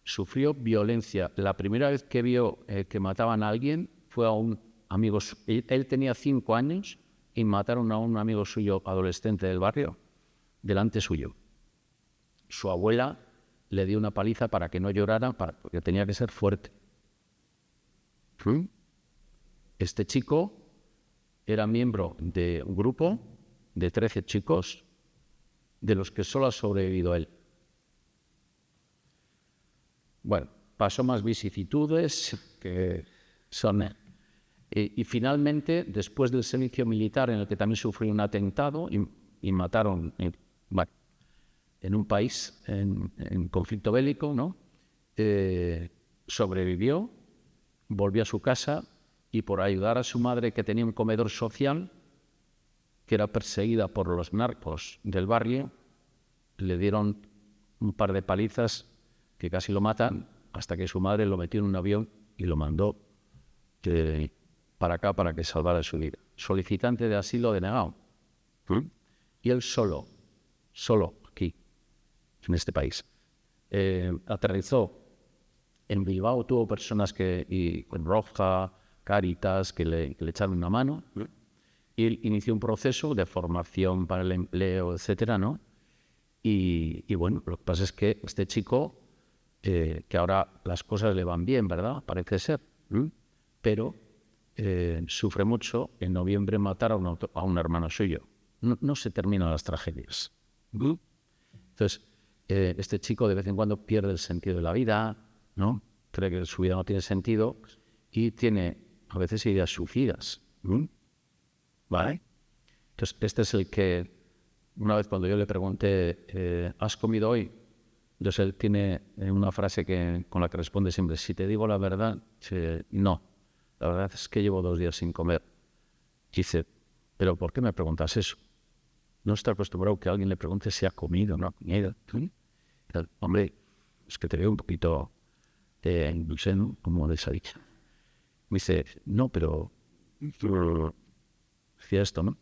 Sufrió violencia. La primera vez que vio que mataban a alguien fue a un amigo. Él tenía 5 años y mataron a un amigo suyo adolescente del barrio delante suyo. Su abuela le dio una paliza para que no llorara, porque tenía que ser fuerte. Este chico era miembro de un grupo de 13 chicos, de los que solo ha sobrevivido él. Bueno, pasó más vicisitudes que son... Y finalmente, después del servicio militar, en el que también sufrió un atentado y mataron, bueno, en un país en conflicto bélico, ¿no? Sobrevivió, volvió a su casa y por ayudar a su madre, que tenía un comedor social, que era perseguida por los narcos del barrio, le dieron un par de palizas que casi lo matan, hasta que su madre lo metió en un avión y lo mandó para acá para que salvara su vida. Solicitante de asilo denegado. Y él solo aquí, en este país. Aterrizó en Bilbao, tuvo personas con Roja, Cáritas, que le echaron una mano. Y él inició un proceso de formación para el empleo, etcétera, ¿no? Y bueno, lo que pasa es que este chico, que ahora las cosas le van bien, ¿verdad? Parece ser. Pero sufre mucho. En noviembre mataron a un hermano suyo. No se terminan las tragedias. Entonces, este chico de vez en cuando pierde el sentido de la vida, ¿no? Cree que su vida no tiene sentido y tiene a veces ideas suicidas. ¿Vale? Entonces, este es el que, una vez cuando yo le pregunté, ¿has comido hoy? Entonces él tiene una frase con la que responde siempre: si te digo la verdad, no. La verdad es que llevo 2 días sin comer. Dice, ¿pero por qué me preguntas eso? No está acostumbrado que alguien le pregunte si ha comido o no ha comido. Hombre, es que te veo un poquito, no sé, ¿no? Como desadicha. Me dice, no, pero... Decía esto, ¿no?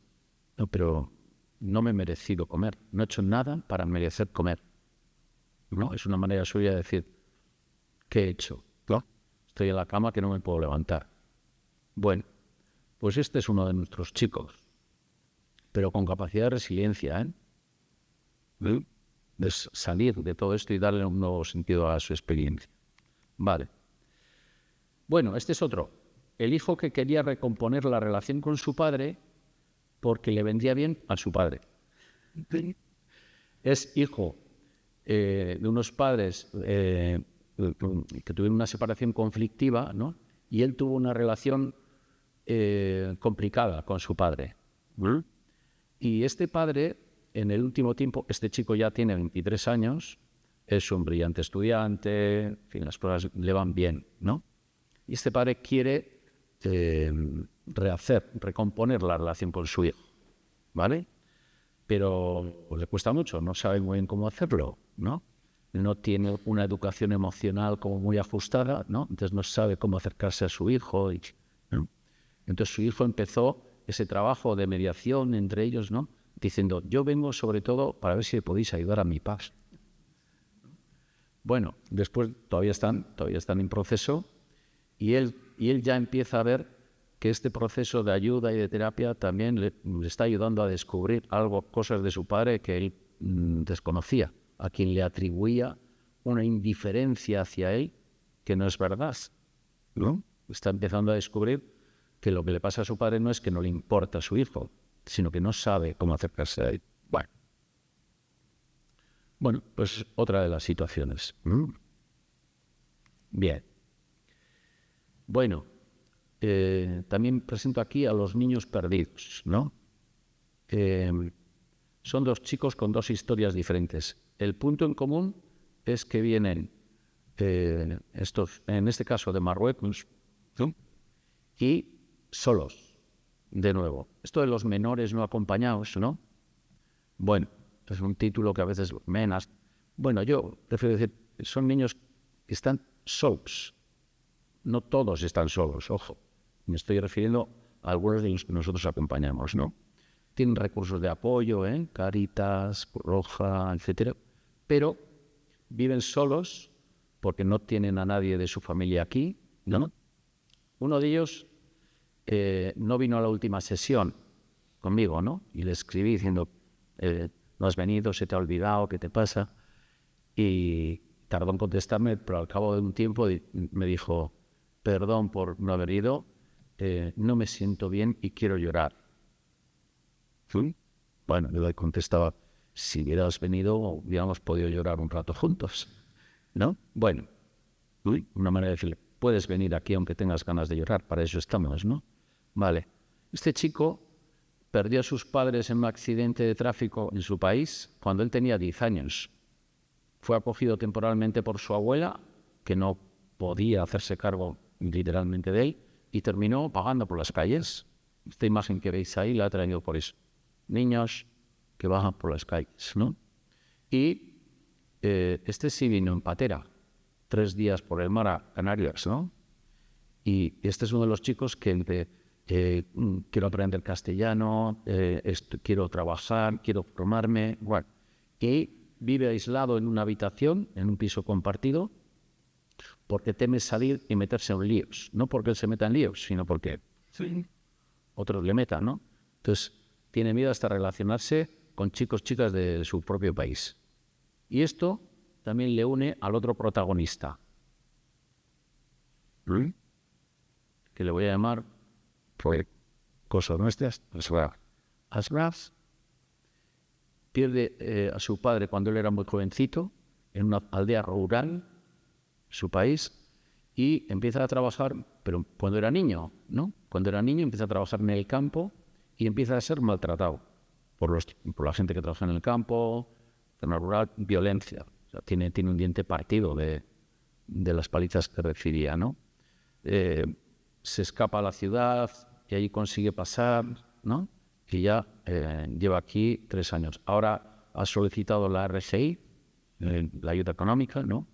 No, pero no me he merecido comer. No he hecho nada para merecer comer. ¿No? Es una manera suya de decir, ¿qué he hecho? ¿No? Estoy en la cama que no me puedo levantar. Bueno, pues este es uno de nuestros chicos, pero con capacidad de resiliencia, de salir de todo esto y darle un nuevo sentido a su experiencia. Vale. Bueno, este es otro. El hijo que quería recomponer la relación con su padre porque le vendría bien a su padre. Es hijo de unos padres que tuvieron una separación conflictiva, ¿no? Y él tuvo una relación complicada con su padre. Y este padre, en el último tiempo, este chico ya tiene 23 años, es un brillante estudiante, en fin, las cosas le van bien, ¿no? Y este padre quiere recomponer la relación con su hijo, ¿vale? Pero le cuesta mucho, no sabe muy bien cómo hacerlo, ¿no? No tiene una educación emocional como muy ajustada, ¿no? Entonces no sabe cómo acercarse a su hijo, ¿no? Entonces su hijo empezó ese trabajo de mediación entre ellos, ¿no? Diciendo, yo vengo sobre todo para ver si podéis ayudar a mi padre. Bueno, después todavía están en proceso y él ya empieza a ver que este proceso de ayuda y de terapia también le está ayudando a descubrir cosas de su padre que él desconocía, a quien le atribuía una indiferencia hacia él que no es verdad, ¿no? Está empezando a descubrir que lo que le pasa a su padre no es que no le importa a su hijo, sino que no sabe cómo acercarse a él. Bueno, pues otra de las situaciones. Bien. Bueno, también presento aquí a los niños perdidos, ¿no? Son dos chicos con dos historias diferentes. El punto en común es que vienen estos, en este caso de Marruecos, ¿no? Y solos, de nuevo. Esto de los menores no acompañados, ¿no? Bueno, es un título que a veces menas. Bueno, yo prefiero decir, son niños que están solos. No todos están solos, ojo. Me estoy refiriendo a algunos de los que nosotros acompañamos, ¿no? Tienen recursos de apoyo, Cáritas, Cruz Roja, etcétera, pero viven solos porque no tienen a nadie de su familia aquí, ¿no? Uno de ellos no vino a la última sesión conmigo, ¿no? Y le escribí diciendo, no has venido, se te ha olvidado, ¿qué te pasa? Y tardó en contestarme, pero al cabo de un tiempo me dijo, perdón por no haber ido, no me siento bien y quiero llorar. ¿Sí? Bueno, le contestaba, si hubieras venido, hubiéramos podido llorar un rato juntos, ¿no? Bueno, una manera de decirle, puedes venir aquí aunque tengas ganas de llorar, para eso estamos, ¿no? Vale. Este chico perdió a sus padres en un accidente de tráfico en su país cuando él tenía 10 años. Fue acogido temporalmente por su abuela, que no podía hacerse cargo literalmente de él, y terminó vagando por las calles. Esta imagen que veis ahí la ha traído por eso. Niños que vagan por las calles, ¿no? Y este sí vino en patera, 3 días por el mar a Canarias, ¿no? Y este es uno de los chicos que quiero aprender castellano, quiero trabajar, quiero formarme, bueno. Y vive aislado en una habitación, en un piso compartido, porque teme salir y meterse en líos. No porque él se meta en líos, sino porque otros le metan, ¿no? Entonces, tiene miedo hasta relacionarse con chicos, chicas de su propio país. Y esto también le une al otro protagonista, que le voy a llamar, por cosas nuestras, Ashraf. Pierde a su padre cuando él era muy jovencito, en una aldea rural, su país, y empieza a trabajar, pero cuando era niño, ¿no? Cuando era niño empieza a trabajar en el campo y empieza a ser maltratado por la gente que trabaja en el campo, zona rural, violencia. O sea, tiene un diente partido de las palizas que recibía, ¿no? Se escapa a la ciudad y ahí consigue pasar, ¿no? Y ya lleva aquí 3 años. Ahora ha solicitado la RGI, la ayuda económica, ¿no?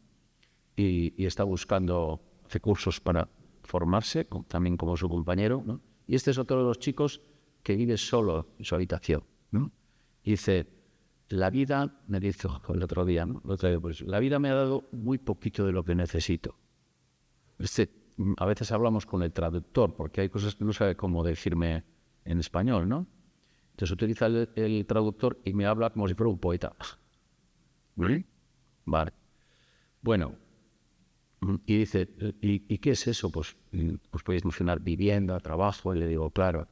Y está buscando recursos para formarse, también como su compañero, ¿no? Y este es otro de los chicos que vive solo en su habitación, ¿no? Y dice, la vida, me dijo el otro día, ¿no? Pues, la vida me ha dado muy poquito de lo que necesito. A veces hablamos con el traductor, porque hay cosas que no sabe cómo decirme en español, ¿no? Entonces utiliza el traductor y me habla como si fuera un poeta. Vale. Bueno, y dice, ¿y qué es eso? Pues podéis mencionar vivienda, trabajo. Y le digo, claro.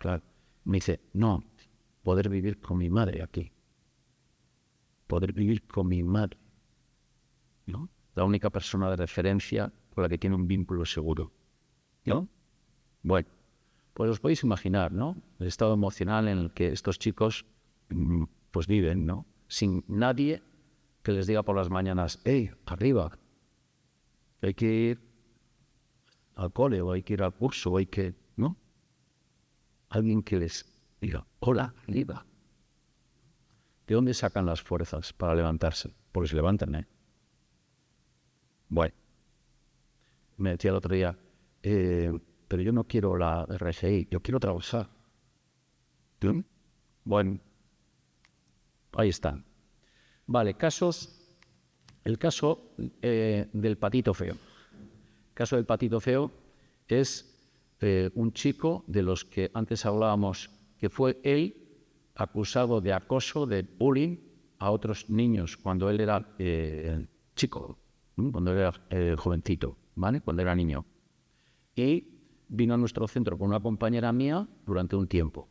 Me dice, no, poder vivir con mi madre aquí. Poder vivir con mi madre, ¿no? La única persona de referencia con la que tiene un vínculo seguro, ¿no? Bueno, pues os podéis imaginar, ¿no? El estado emocional en el que estos chicos pues viven, ¿no? Sin nadie que les diga por las mañanas, hey, arriba, hay que ir al cole, o hay que ir al curso, o hay que, ¿no? Alguien que les diga, hola, arriba. ¿De dónde sacan las fuerzas para levantarse? Porque se levantan, ¿eh? Bueno, me decía el otro día, pero yo no quiero la RGI, yo quiero trabajar. ¿Sí? Bueno, ahí están. Vale, el caso del patito feo. El caso del patito feo es un chico de los que antes hablábamos, que fue él acusado de acoso, de bullying a otros niños cuando él era chico, cuando era jovencito. ¿vale? Cuando era niño. Y vino a nuestro centro con una compañera mía durante un tiempo.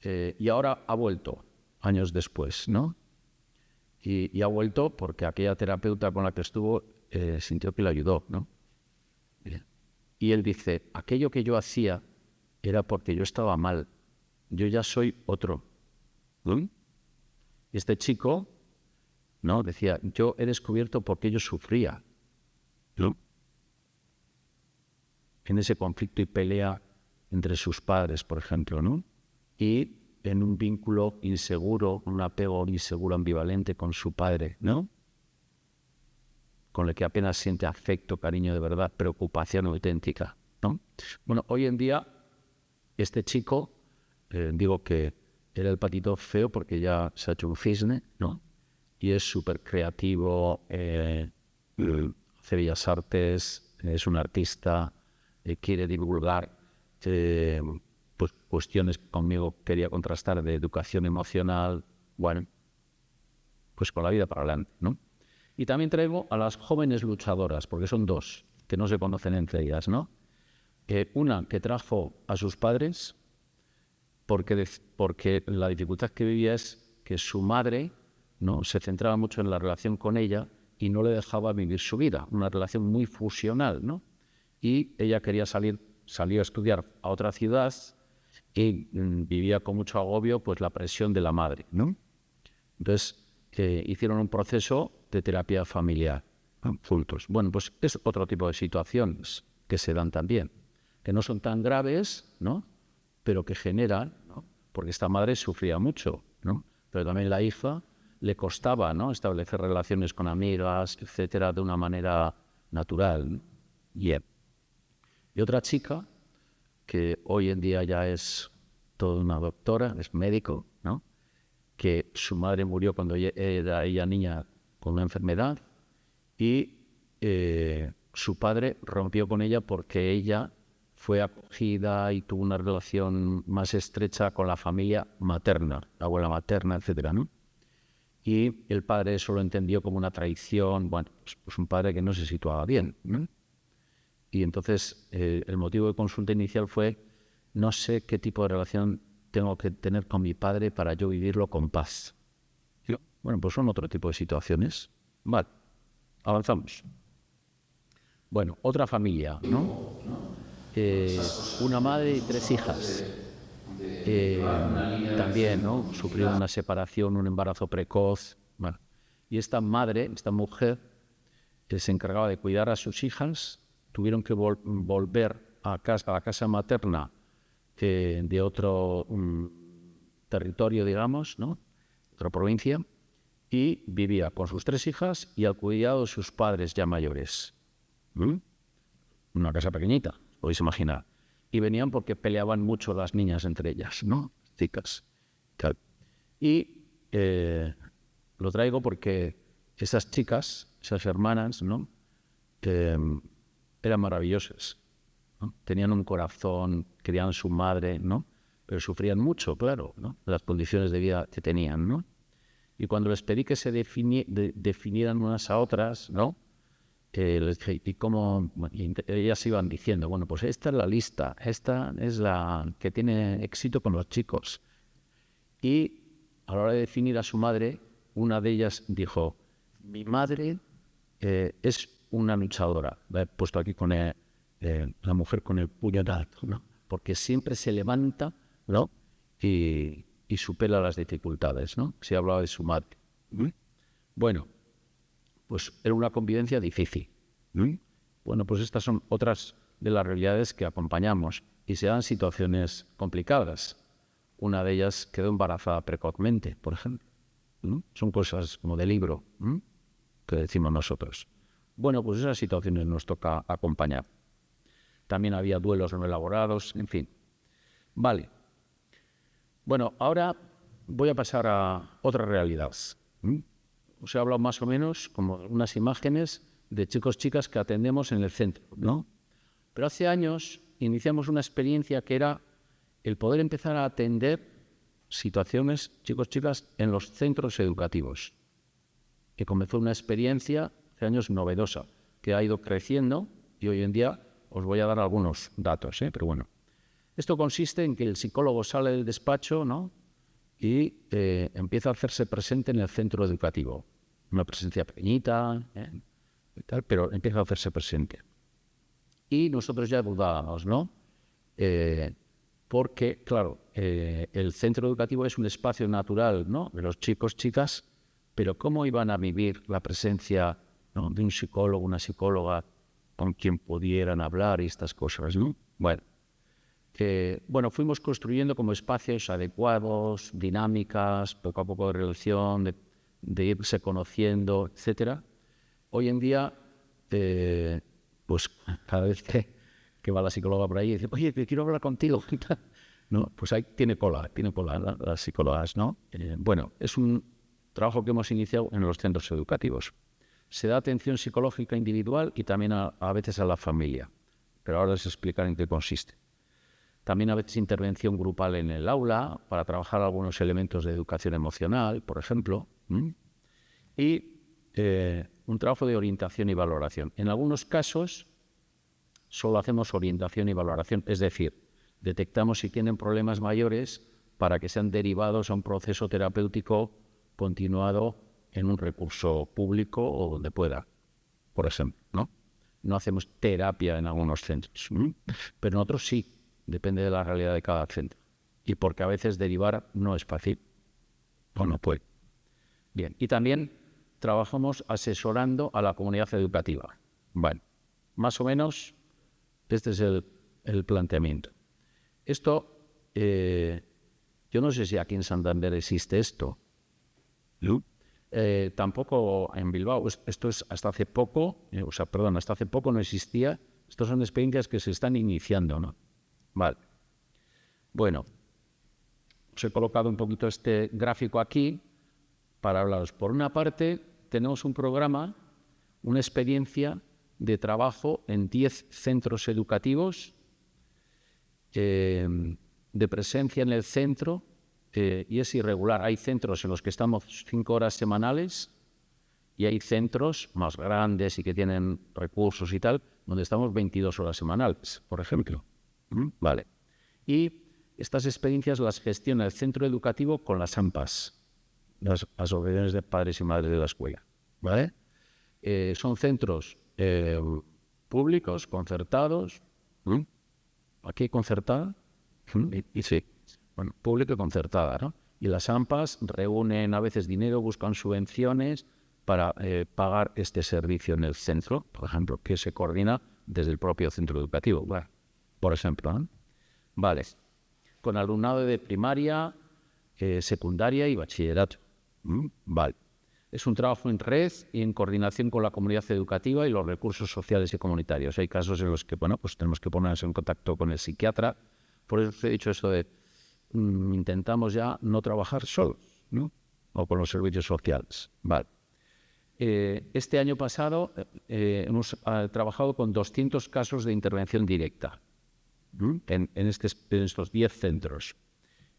Y ahora ha vuelto, años después, ¿no? Y ha vuelto porque aquella terapeuta con la que estuvo sintió que le ayudó, ¿no? Y él dice, aquello que yo hacía era porque yo estaba mal. Yo ya soy otro. Y este chico, ¿no? Decía, yo he descubierto por qué yo sufría. ¿No? En ese conflicto y pelea entre sus padres, por ejemplo, ¿no? Y en un vínculo inseguro, un apego inseguro ambivalente con su padre, ¿no? Con el que apenas siente afecto, cariño de verdad, preocupación auténtica, ¿no? Bueno, hoy en día, este chico, digo que era el patito feo porque ya se ha hecho un cisne, ¿no? Y es súper creativo, hace bellas artes, es un artista, quiere divulgar pues cuestiones que conmigo quería contrastar de educación emocional, bueno, pues con la vida para adelante, ¿no? Y también traigo a las jóvenes luchadoras, porque son dos, que no se conocen entre ellas, ¿no? Una que trajo a sus padres porque la dificultad que vivía es que su madre, ¿no?, se centraba mucho en la relación con ella y no le dejaba vivir su vida, una relación muy fusional, ¿no? Y ella quería salió a estudiar a otra ciudad y vivía con mucho agobio pues la presión de la madre, ¿no? Entonces hicieron un proceso de terapia familiar juntos. Bueno, pues es otro tipo de situaciones que se dan también, que no son tan graves, ¿no?, pero que generan, ¿no?, porque esta madre sufría mucho, ¿no?, pero también la hija le costaba, ¿no?, establecer relaciones con amigas, etcétera, de una manera natural, ¿no? Y otra chica que hoy en día ya es toda una doctora, es médico, ¿no?, que su madre murió cuando era ella niña con una enfermedad y su padre rompió con ella porque ella fue acogida y tuvo una relación más estrecha con la familia materna, la abuela materna, etcétera, ¿no? Y el padre eso lo entendió como una traición, bueno, pues un padre que no se situaba bien, ¿no? Y entonces el motivo de consulta inicial fue, no sé qué tipo de relación tengo que tener con mi padre para yo vivirlo con paz. Bueno, pues son otro tipo de situaciones. Vale, avanzamos. Bueno, otra familia, ¿no? Una madre y 3 hijas. También, ¿no?, sufrieron una separación, un embarazo precoz. Bueno, y esta madre, esta mujer, que se encargaba de cuidar a sus hijas, tuvieron que volver a la casa materna de otro territorio, digamos, ¿no?, otra provincia, y vivía con sus 3 hijas y al cuidado de sus padres ya mayores. Una casa pequeñita, podéis imaginar. Y venían porque peleaban mucho las niñas entre ellas, ¿no?, chicas. Y lo traigo porque esas chicas, esas hermanas, ¿no?, eran maravillosas, ¿no? Tenían un corazón, querían a su madre, ¿no?, pero sufrían mucho, claro, ¿no?, las condiciones de vida que tenían, ¿no? Y cuando les pedí que se definieran unas a otras, ¿no?, les dije, ¿y cómo? Y ellas iban diciendo, bueno, pues esta es la lista, esta es la que tiene éxito con los chicos. Y a la hora de definir a su madre, una de ellas dijo, mi madre es una luchadora. He puesto aquí con la mujer con el puño en alto, ¿no?, porque siempre se levanta, ¿no?, y supera las dificultades, ¿no? Se hablaba de su madre. Bueno, pues era una convivencia difícil. Bueno, pues estas son otras de las realidades que acompañamos y se dan situaciones complicadas. Una de ellas quedó embarazada precozmente, por ejemplo. Son cosas como de libro, que decimos nosotros. Bueno, pues esas situaciones nos toca acompañar. También había duelos no elaborados, en fin. Vale. Bueno, ahora voy a pasar a otra realidad. Os he hablado más o menos como unas imágenes de chicos, chicas que atendemos en el centro, ¿no? Pero hace años iniciamos una experiencia que era el poder empezar a atender situaciones, chicos, chicas, en los centros educativos. Que comenzó una experiencia hace años novedosa, que ha ido creciendo y hoy en día os voy a dar algunos datos, pero bueno. Esto consiste en que el psicólogo sale del despacho, ¿no? Y empieza a hacerse presente en el centro educativo. Una presencia pequeñita, y tal, pero empieza a hacerse presente. Y nosotros ya dudábamos, ¿no? Porque, claro, el centro educativo es un espacio natural, ¿no? De los chicos, chicas, pero ¿cómo iban a vivir la presencia, ¿no?, de un psicólogo, una psicóloga con quien pudieran hablar y estas cosas, ¿no? Bueno, fuimos construyendo como espacios adecuados, dinámicas, poco a poco de relación, de irse conociendo, etcétera. Hoy en día, pues cada vez que va la psicóloga por ahí y dice, oye, que quiero hablar contigo, ¿no? Pues ahí tiene cola las psicólogas, ¿no? Bueno, es un trabajo que hemos iniciado en los centros educativos. Se da atención psicológica individual y también a veces a la familia, pero ahora les explicaré en qué consiste. También a veces intervención grupal en el aula para trabajar algunos elementos de educación emocional, por ejemplo. Y un trabajo de orientación y valoración. En algunos casos solo hacemos orientación y valoración, es decir, detectamos si tienen problemas mayores para que sean derivados a un proceso terapéutico continuado en un recurso público o donde pueda, por ejemplo, ¿no? No hacemos terapia en algunos centros, pero en otros sí. Depende de la realidad de cada centro. Y porque a veces derivar no es fácil. O no puede. Bien. Y también trabajamos asesorando a la comunidad educativa. Bueno, más o menos este es el planteamiento. Esto, yo no sé si aquí en Santander existe esto. ¿No? Tampoco en Bilbao. Esto es hasta hace poco, hasta hace poco no existía. Estas son experiencias que se están iniciando, ¿no? Vale. Bueno, os he colocado un poquito este gráfico aquí para hablaros. Por una parte, tenemos un programa, una experiencia de trabajo en 10 centros educativos, de presencia en el centro, y es irregular. Hay centros en los que estamos 5 horas semanales y hay centros más grandes y que tienen recursos y tal, donde estamos 22 horas semanales, por ejemplo. Vale. Y estas experiencias las gestiona el centro educativo con las AMPAs, las asociaciones de padres y madres de la escuela. ¿Vale? Son centros públicos, concertados. ¿Aquí concertada? Y sí. Bueno, público y concertada, ¿no? Y las AMPAs reúnen a veces dinero, buscan subvenciones para pagar este servicio en el centro, por ejemplo, que se coordina desde el propio centro educativo. Bueno, por ejemplo, ¿no? Vale. Con alumnado de primaria, secundaria y bachillerato. Vale. Es un trabajo en red y en coordinación con la comunidad educativa y los recursos sociales y comunitarios. Hay casos en los que, bueno, pues tenemos que ponernos en contacto con el psiquiatra. Por eso os he dicho esto de intentamos ya no trabajar solos, ¿no? O con los servicios sociales. Vale. Este año pasado hemos trabajado con 200 casos de intervención directa en estos 10 centros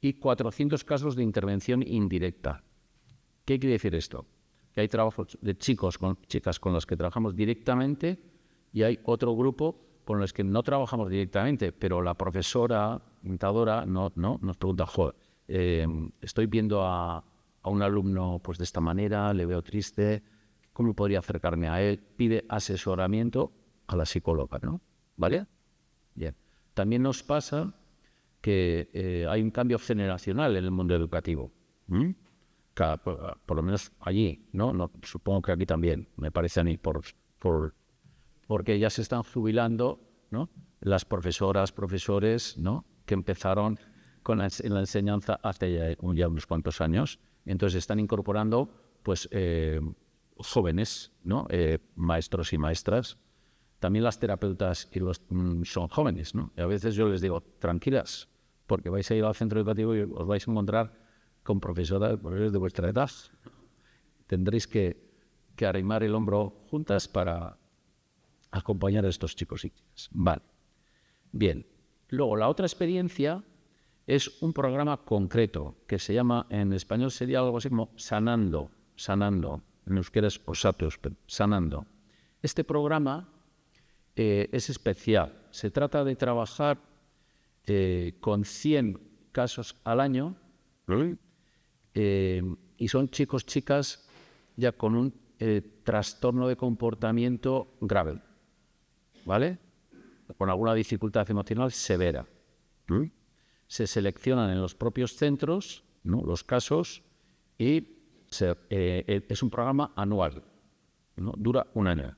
y 400 casos de intervención indirecta. ¿Qué quiere decir esto? Que hay trabajos de chicas con los que trabajamos directamente y hay otro grupo con los que no trabajamos directamente, pero la profesora, orientadora, no nos pregunta, joder, estoy viendo a un alumno pues de esta manera, le veo triste, ¿cómo podría acercarme a él? Pide asesoramiento a la psicóloga, ¿no? ¿Vale? Bien. También nos pasa que hay un cambio generacional en el mundo educativo. Por lo menos allí, ¿no? Supongo que aquí también, me parece a mí, porque ya se están jubilando, ¿no? Las profesoras, profesores, ¿no? Que empezaron en la enseñanza hace ya unos cuantos años. Entonces están incorporando pues jóvenes, ¿no? Maestros y maestras. También las terapeutas son jóvenes, ¿no? Y a veces yo les digo, tranquilas, porque vais a ir al centro educativo y os vais a encontrar con profesores de vuestra edad. Tendréis que arrimar el hombro juntas para acompañar a estos chicos y chicas. Vale. Bien. Luego, la otra experiencia es un programa concreto que se llama, en español sería algo así como Sanando. En euskera es Osatus, pero Sanando. Este programa es especial. Se trata de trabajar con 100 casos al año y son chicos, chicas ya con un trastorno de comportamiento grave, ¿vale? Con alguna dificultad emocional severa. Se seleccionan en los propios centros, ¿no?, los casos, y es un programa anual, ¿no? Dura un año.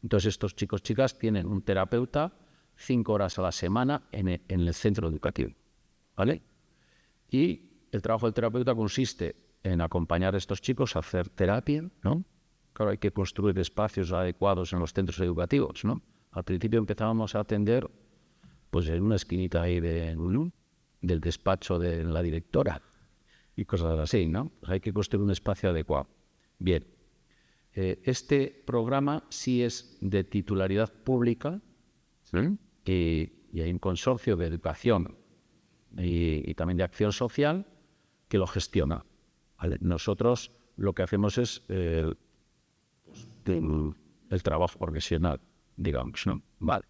Entonces estos chicos, chicas tienen un terapeuta 5 horas a la semana en el centro educativo, ¿vale? Y el trabajo del terapeuta consiste en acompañar a estos chicos a hacer terapia, ¿no? Claro, hay que construir espacios adecuados en los centros educativos, ¿no? Al principio empezábamos a atender pues en una esquinita ahí del despacho de la directora y cosas así, ¿no? Pues hay que construir un espacio adecuado. Bien, este programa sí es de titularidad pública, ¿sí? Y hay un consorcio de educación y también de acción social que lo gestiona, ¿vale? Nosotros lo que hacemos es el trabajo profesional, digamos, ¿no? Vale.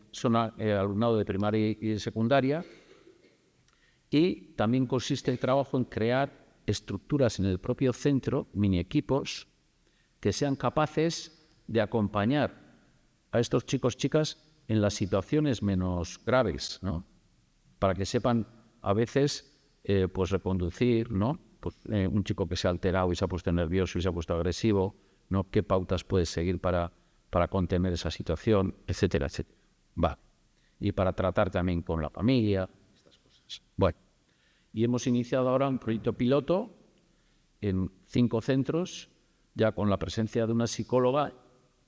Son alumnado de primaria y de secundaria, y también consiste el trabajo en crear estructuras en el propio centro, mini equipos, que sean capaces de acompañar a estos chicos, chicas en las situaciones menos graves, ¿no? Para que sepan a veces pues reconducir, ¿no? Pues, un chico que se ha alterado y se ha puesto nervioso y se ha puesto agresivo, ¿no? ¿Qué pautas puedes seguir para contener esa situación, etcétera, etcétera? Va. Y para tratar también con la familia, estas cosas. Bueno, y hemos iniciado ahora un proyecto piloto en 5 centros, ya con la presencia de una psicóloga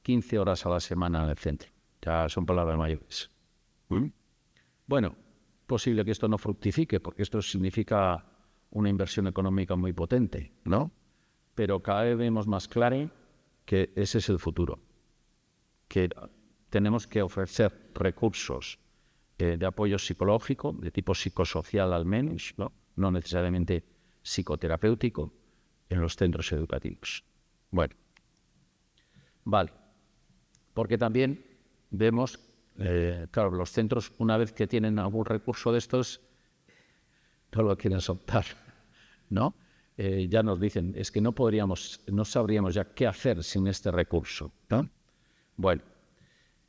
15 horas a la semana en el centro. Ya son palabras mayores. Bueno, posible que esto no fructifique, porque esto significa una inversión económica muy potente, ¿no? Pero cada vez vemos más claro que ese es el futuro, que tenemos que ofrecer recursos de apoyo psicológico, de tipo psicosocial al menos, no necesariamente psicoterapéutico, en los centros educativos. Bueno, vale, porque también vemos, claro, los centros, una vez que tienen algún recurso de estos, no lo quieren soltar, ¿no? Ya nos dicen, es que no sabríamos ya qué hacer sin este recurso, ¿no? Bueno,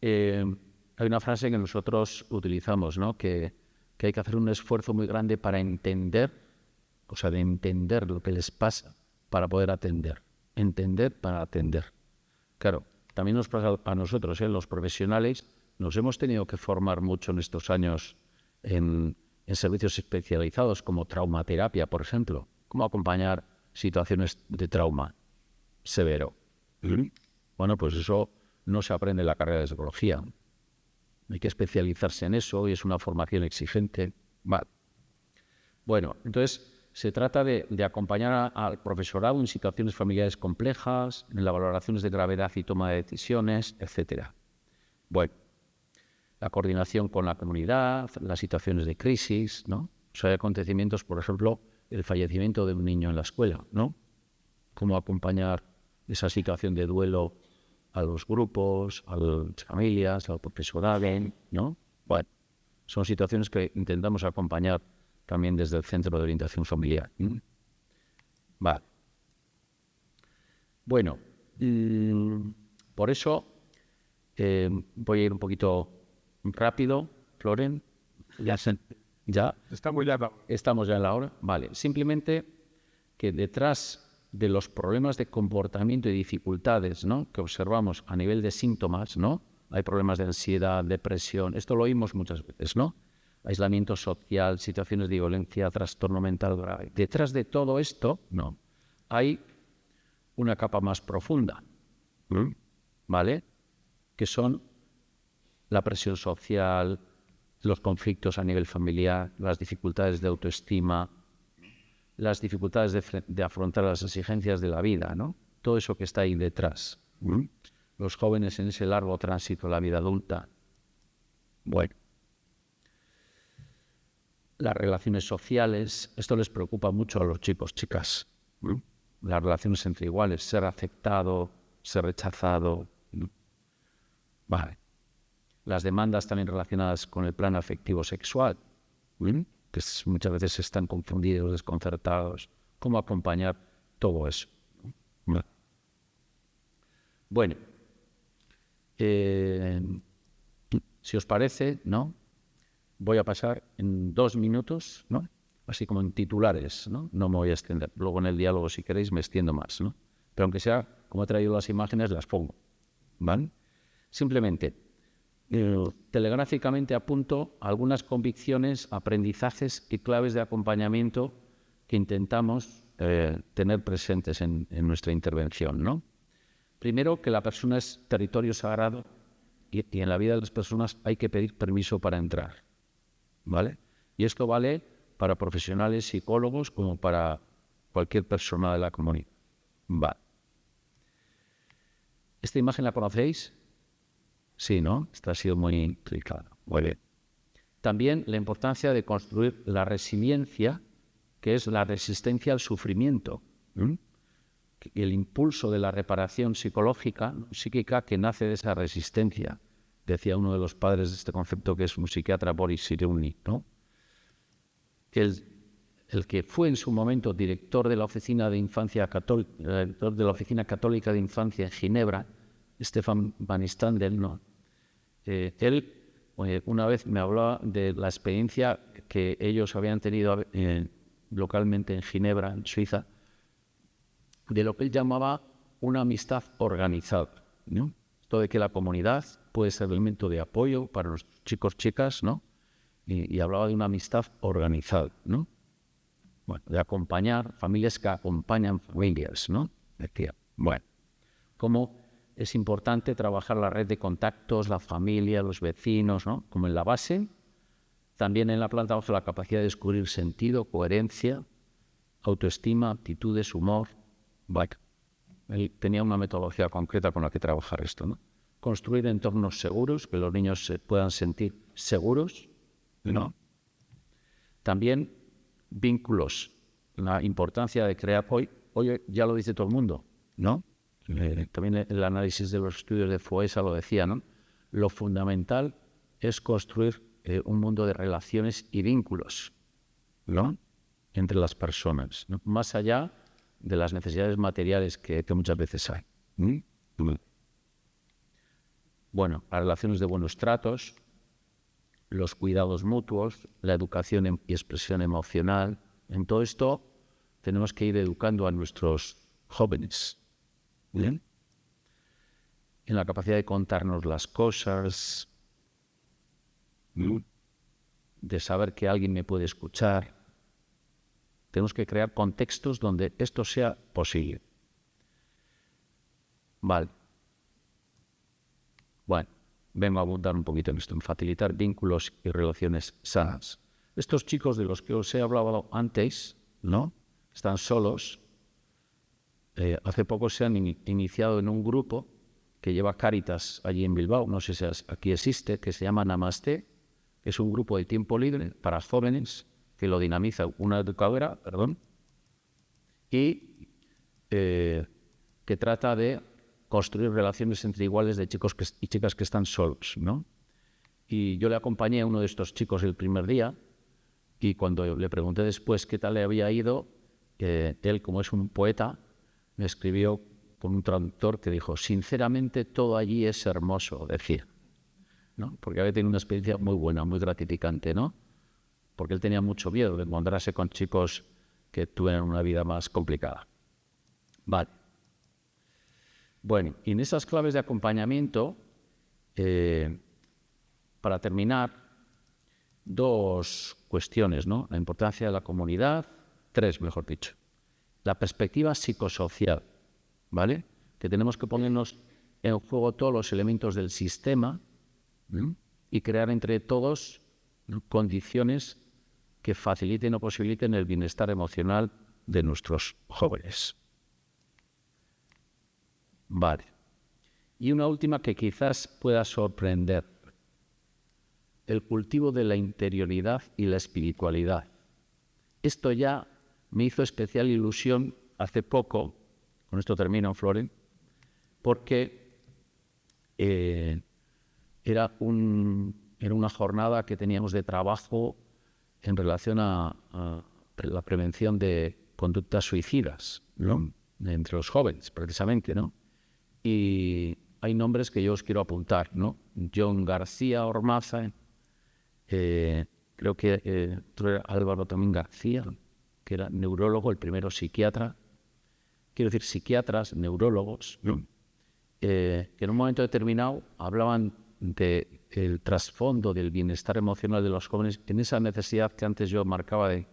hay una frase que nosotros utilizamos, ¿no? Que hay que hacer un esfuerzo muy grande para entender, o sea, de entender lo que les pasa para poder atender. Entender para atender. Claro, también nos pasa a nosotros, los profesionales, nos hemos tenido que formar mucho en estos años en servicios especializados como traumaterapia, por ejemplo, cómo acompañar situaciones de trauma severo. Bueno, pues eso no se aprende en la carrera de psicología. Hay que especializarse en eso y es una formación exigente. Vale. Bueno, entonces se trata de acompañar al profesorado en situaciones familiares complejas, en las valoraciones de gravedad y toma de decisiones, etcétera. Bueno, la coordinación con la comunidad, las situaciones de crisis, ¿no? O sea, hay acontecimientos, por ejemplo, el fallecimiento de un niño en la escuela, ¿no? Cómo acompañar esa situación de duelo a los grupos, a las familias, al profesorado, ¿no? Bueno, son situaciones que intentamos acompañar también desde el Centro de Orientación Familiar. Vale. Bueno, por eso voy a ir un poquito rápido, Floren. Ya. Estamos ya en la hora. Vale. Simplemente que detrás de los problemas de comportamiento y dificultades, ¿no?, que observamos a nivel de síntomas, ¿no? Hay problemas de ansiedad, depresión, esto lo oímos muchas veces, ¿no? Aislamiento social, situaciones de violencia, trastorno mental grave. Detrás de todo esto, no, hay una capa más profunda, ¿vale? Que son la presión social, los conflictos a nivel familiar, las dificultades de autoestima, las dificultades de afrontar las exigencias de la vida, ¿no? Todo eso que está ahí detrás. Los jóvenes en ese largo tránsito a la vida adulta. Bueno. Las relaciones sociales, esto les preocupa mucho a los chicos, chicas. Las relaciones entre iguales, ser aceptado, ser rechazado. Vale. Las demandas también relacionadas con el plano afectivo sexual, que muchas veces están confundidos, desconcertados. ¿Cómo acompañar todo eso? Bueno, si os parece, ¿no? Voy a pasar en 2 minutos, ¿no? Así como en titulares, ¿no? No me voy a extender. Luego en el diálogo, si queréis, me extiendo más, ¿no? Pero aunque sea, como he traído las imágenes, las pongo, ¿vale? Simplemente, telegráficamente apunto algunas convicciones, aprendizajes y claves de acompañamiento que intentamos tener presentes en nuestra intervención, ¿no? Primero, que la persona es territorio sagrado y en la vida de las personas hay que pedir permiso para entrar, ¿vale? Y esto vale para profesionales, psicólogos, como para cualquier persona de la comunidad. Vale. ¿Esta imagen la conocéis? Sí, ¿no? Esta ha sido muy clara. Muy bien. También la importancia de construir la resiliencia, que es la resistencia al sufrimiento. Y el impulso de la reparación psíquica que nace de esa resistencia. Decía uno de los padres de este concepto, que es un psiquiatra, Boris Cyrulnik, ¿no? El que fue en su momento director de la Oficina de Infancia Católica, director de la Oficina Católica de Infancia en Ginebra, Stefan Van Standel, ¿no? Él una vez me hablaba de la experiencia que ellos habían tenido localmente en Ginebra, en Suiza, de lo que él llamaba una amistad organizada, ¿no? Esto de que la comunidad puede ser elemento de apoyo para los chicos, chicas, ¿no? Y hablaba de una amistad organizada, ¿no? Bueno, de acompañar, familias que acompañan familias, ¿no? Decía, bueno, cómo es importante trabajar la red de contactos, la familia, los vecinos, ¿no? Como en la base, también en la planta baja la capacidad de descubrir sentido, coherencia, autoestima, aptitudes, humor. Bueno, él tenía una metodología concreta con la que trabajar esto, ¿no? Construir entornos seguros, que los niños se puedan sentir seguros, ¿no? También vínculos, la importancia de crear hoy ya lo dice todo el mundo, ¿no? También el análisis de los estudios de Foesa lo decía, ¿no? Lo fundamental es construir un mundo de relaciones y vínculos, ¿no? Entre las personas, ¿no? Más allá de las necesidades materiales que muchas veces hay. Bueno, las relaciones de buenos tratos, los cuidados mutuos, la educación y expresión emocional. En todo esto tenemos que ir educando a nuestros jóvenes. ¿Bien? En la capacidad de contarnos las cosas, de saber que alguien me puede escuchar. Tenemos que crear contextos donde esto sea posible. Vale. Bueno, vengo a abundar un poquito en esto, en facilitar vínculos y relaciones sanas. Estos chicos de los que os he hablado antes, ¿no? Están solos. Hace poco se han iniciado en un grupo que lleva Cáritas allí en Bilbao, no sé si aquí existe, que se llama Namaste, que es un grupo de tiempo libre para jóvenes que lo dinamiza una educadora, y que trata de construir relaciones entre iguales de chicos y chicas que están solos, ¿no? Y yo le acompañé a uno de estos chicos el primer día y cuando le pregunté después qué tal le había ido, él, como es un poeta, me escribió con un traductor que dijo: sinceramente todo allí es hermoso, decía, ¿no? Porque había tenido una experiencia muy buena, muy gratificante, ¿no? Porque él tenía mucho miedo de encontrarse con chicos que tuvieran una vida más complicada. Vale. Bueno, y en esas claves de acompañamiento, para terminar, 2 cuestiones, ¿no? La importancia de la comunidad, 3, mejor dicho. La perspectiva psicosocial, ¿vale? Que tenemos que ponernos en juego todos los elementos del sistema, ¿no? Y crear entre todos, ¿no?, condiciones que faciliten o posibiliten el bienestar emocional de nuestros jóvenes. Vale. Y una última que quizás pueda sorprender: el cultivo de la interioridad y la espiritualidad. Esto ya me hizo especial ilusión hace poco, con esto termino, Floren, porque era una jornada que teníamos de trabajo en relación a la prevención de conductas suicidas, ¿no? Entre los jóvenes, precisamente, ¿no? Y hay nombres que yo os quiero apuntar, ¿no? John García Ormaza, creo que Álvaro también García, que era neurólogo, el primero psiquiatra. Quiero decir, psiquiatras, neurólogos, ¿no? Que en un momento determinado hablaban del trasfondo del bienestar emocional de los jóvenes, en esa necesidad que antes yo marcaba de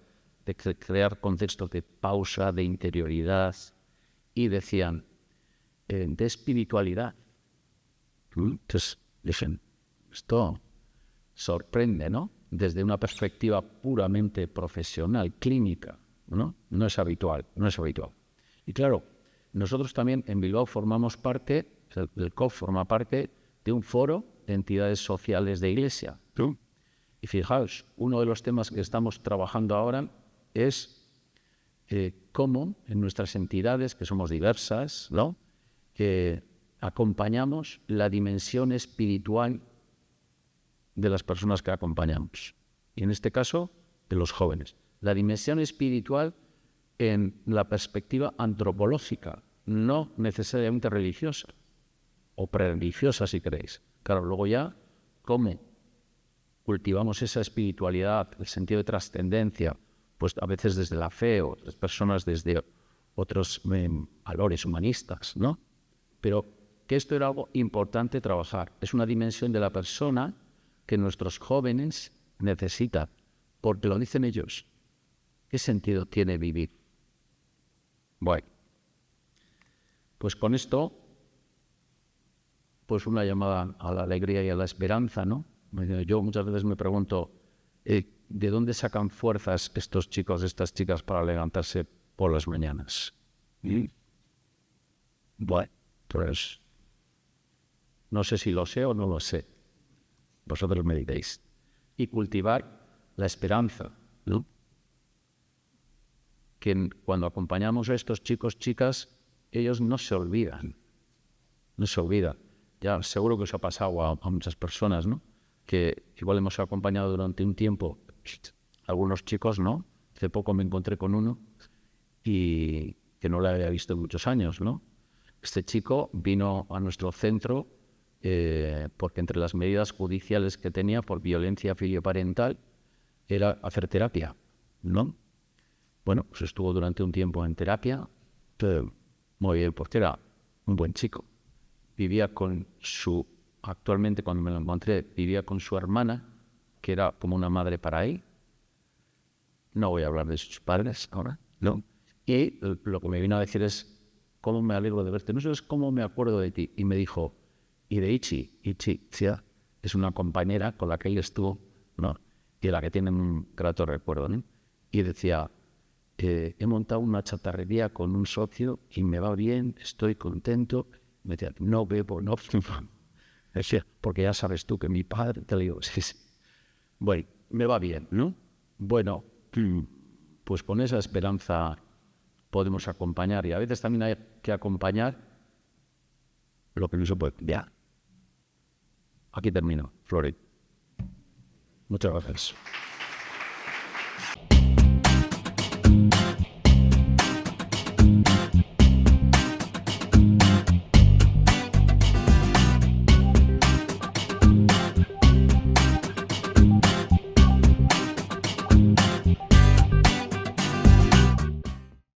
crear contextos de pausa, de interioridad, y decían, de espiritualidad. Entonces, dicen, esto sorprende, ¿no? Desde una perspectiva puramente profesional, clínica, ¿no? No es habitual. Y claro, nosotros también en Bilbao formamos parte, el COF forma parte de un foro de entidades sociales de Iglesia. Y fijaos, uno de los temas que estamos trabajando ahora es cómo en nuestras entidades, que somos diversas, ¿no? Acompañamos la dimensión espiritual de las personas que acompañamos. Y en este caso, de los jóvenes. La dimensión espiritual en la perspectiva antropológica, no necesariamente religiosa, o prereligiosa si queréis. Claro, luego ya, ¿cómo cultivamos esa espiritualidad, el sentido de trascendencia? Pues a veces desde la fe, otras personas desde otros valores humanistas, ¿no? Pero que esto era algo importante trabajar. Es una dimensión de la persona que nuestros jóvenes necesitan, porque lo dicen ellos. ¿Qué sentido tiene vivir? Bueno, pues con esto, pues una llamada a la alegría y a la esperanza, ¿no? Yo muchas veces me pregunto, ¿de dónde sacan fuerzas estos chicos, estas chicas para levantarse por las mañanas? Bueno, pues no sé si lo sé o no lo sé. Vosotros me diréis. Y cultivar la esperanza, ¿no? Que cuando acompañamos a estos chicos, chicas, ellos no se olvidan. Ya seguro que os ha pasado a muchas personas, ¿no? Que igual hemos acompañado durante un tiempo algunos chicos, ¿no? Hace poco me encontré con uno y que no le había visto en muchos años, ¿no? Este chico vino a nuestro centro porque entre las medidas judiciales que tenía por violencia filioparental era hacer terapia, ¿no? Bueno, pues estuvo durante un tiempo en terapia, muy bien, porque era un buen chico. Vivía actualmente cuando me lo encontré, vivía con su hermana, que era como una madre para él. No voy a hablar de sus padres ahora, ¿no? Y lo que me vino a decir es, ¿cómo me alegro de verte? No sé, es cómo me acuerdo de ti. Y me dijo, y de Ichi, Itzia, es una compañera con la que él estuvo, ¿no? Y de la que tienen un grato recuerdo, ¿no? Y decía, he montado una chatarrería con un socio y me va bien, estoy contento. Me decía, no bebo, no fumo. Decía, porque ya sabes tú que mi padre, te digo, sí. Bueno, me va bien, ¿no? Bueno, pues con esa esperanza podemos acompañar, y a veces también hay que acompañar lo que no se puede cambiar. Aquí termino, Flori. Muchas gracias.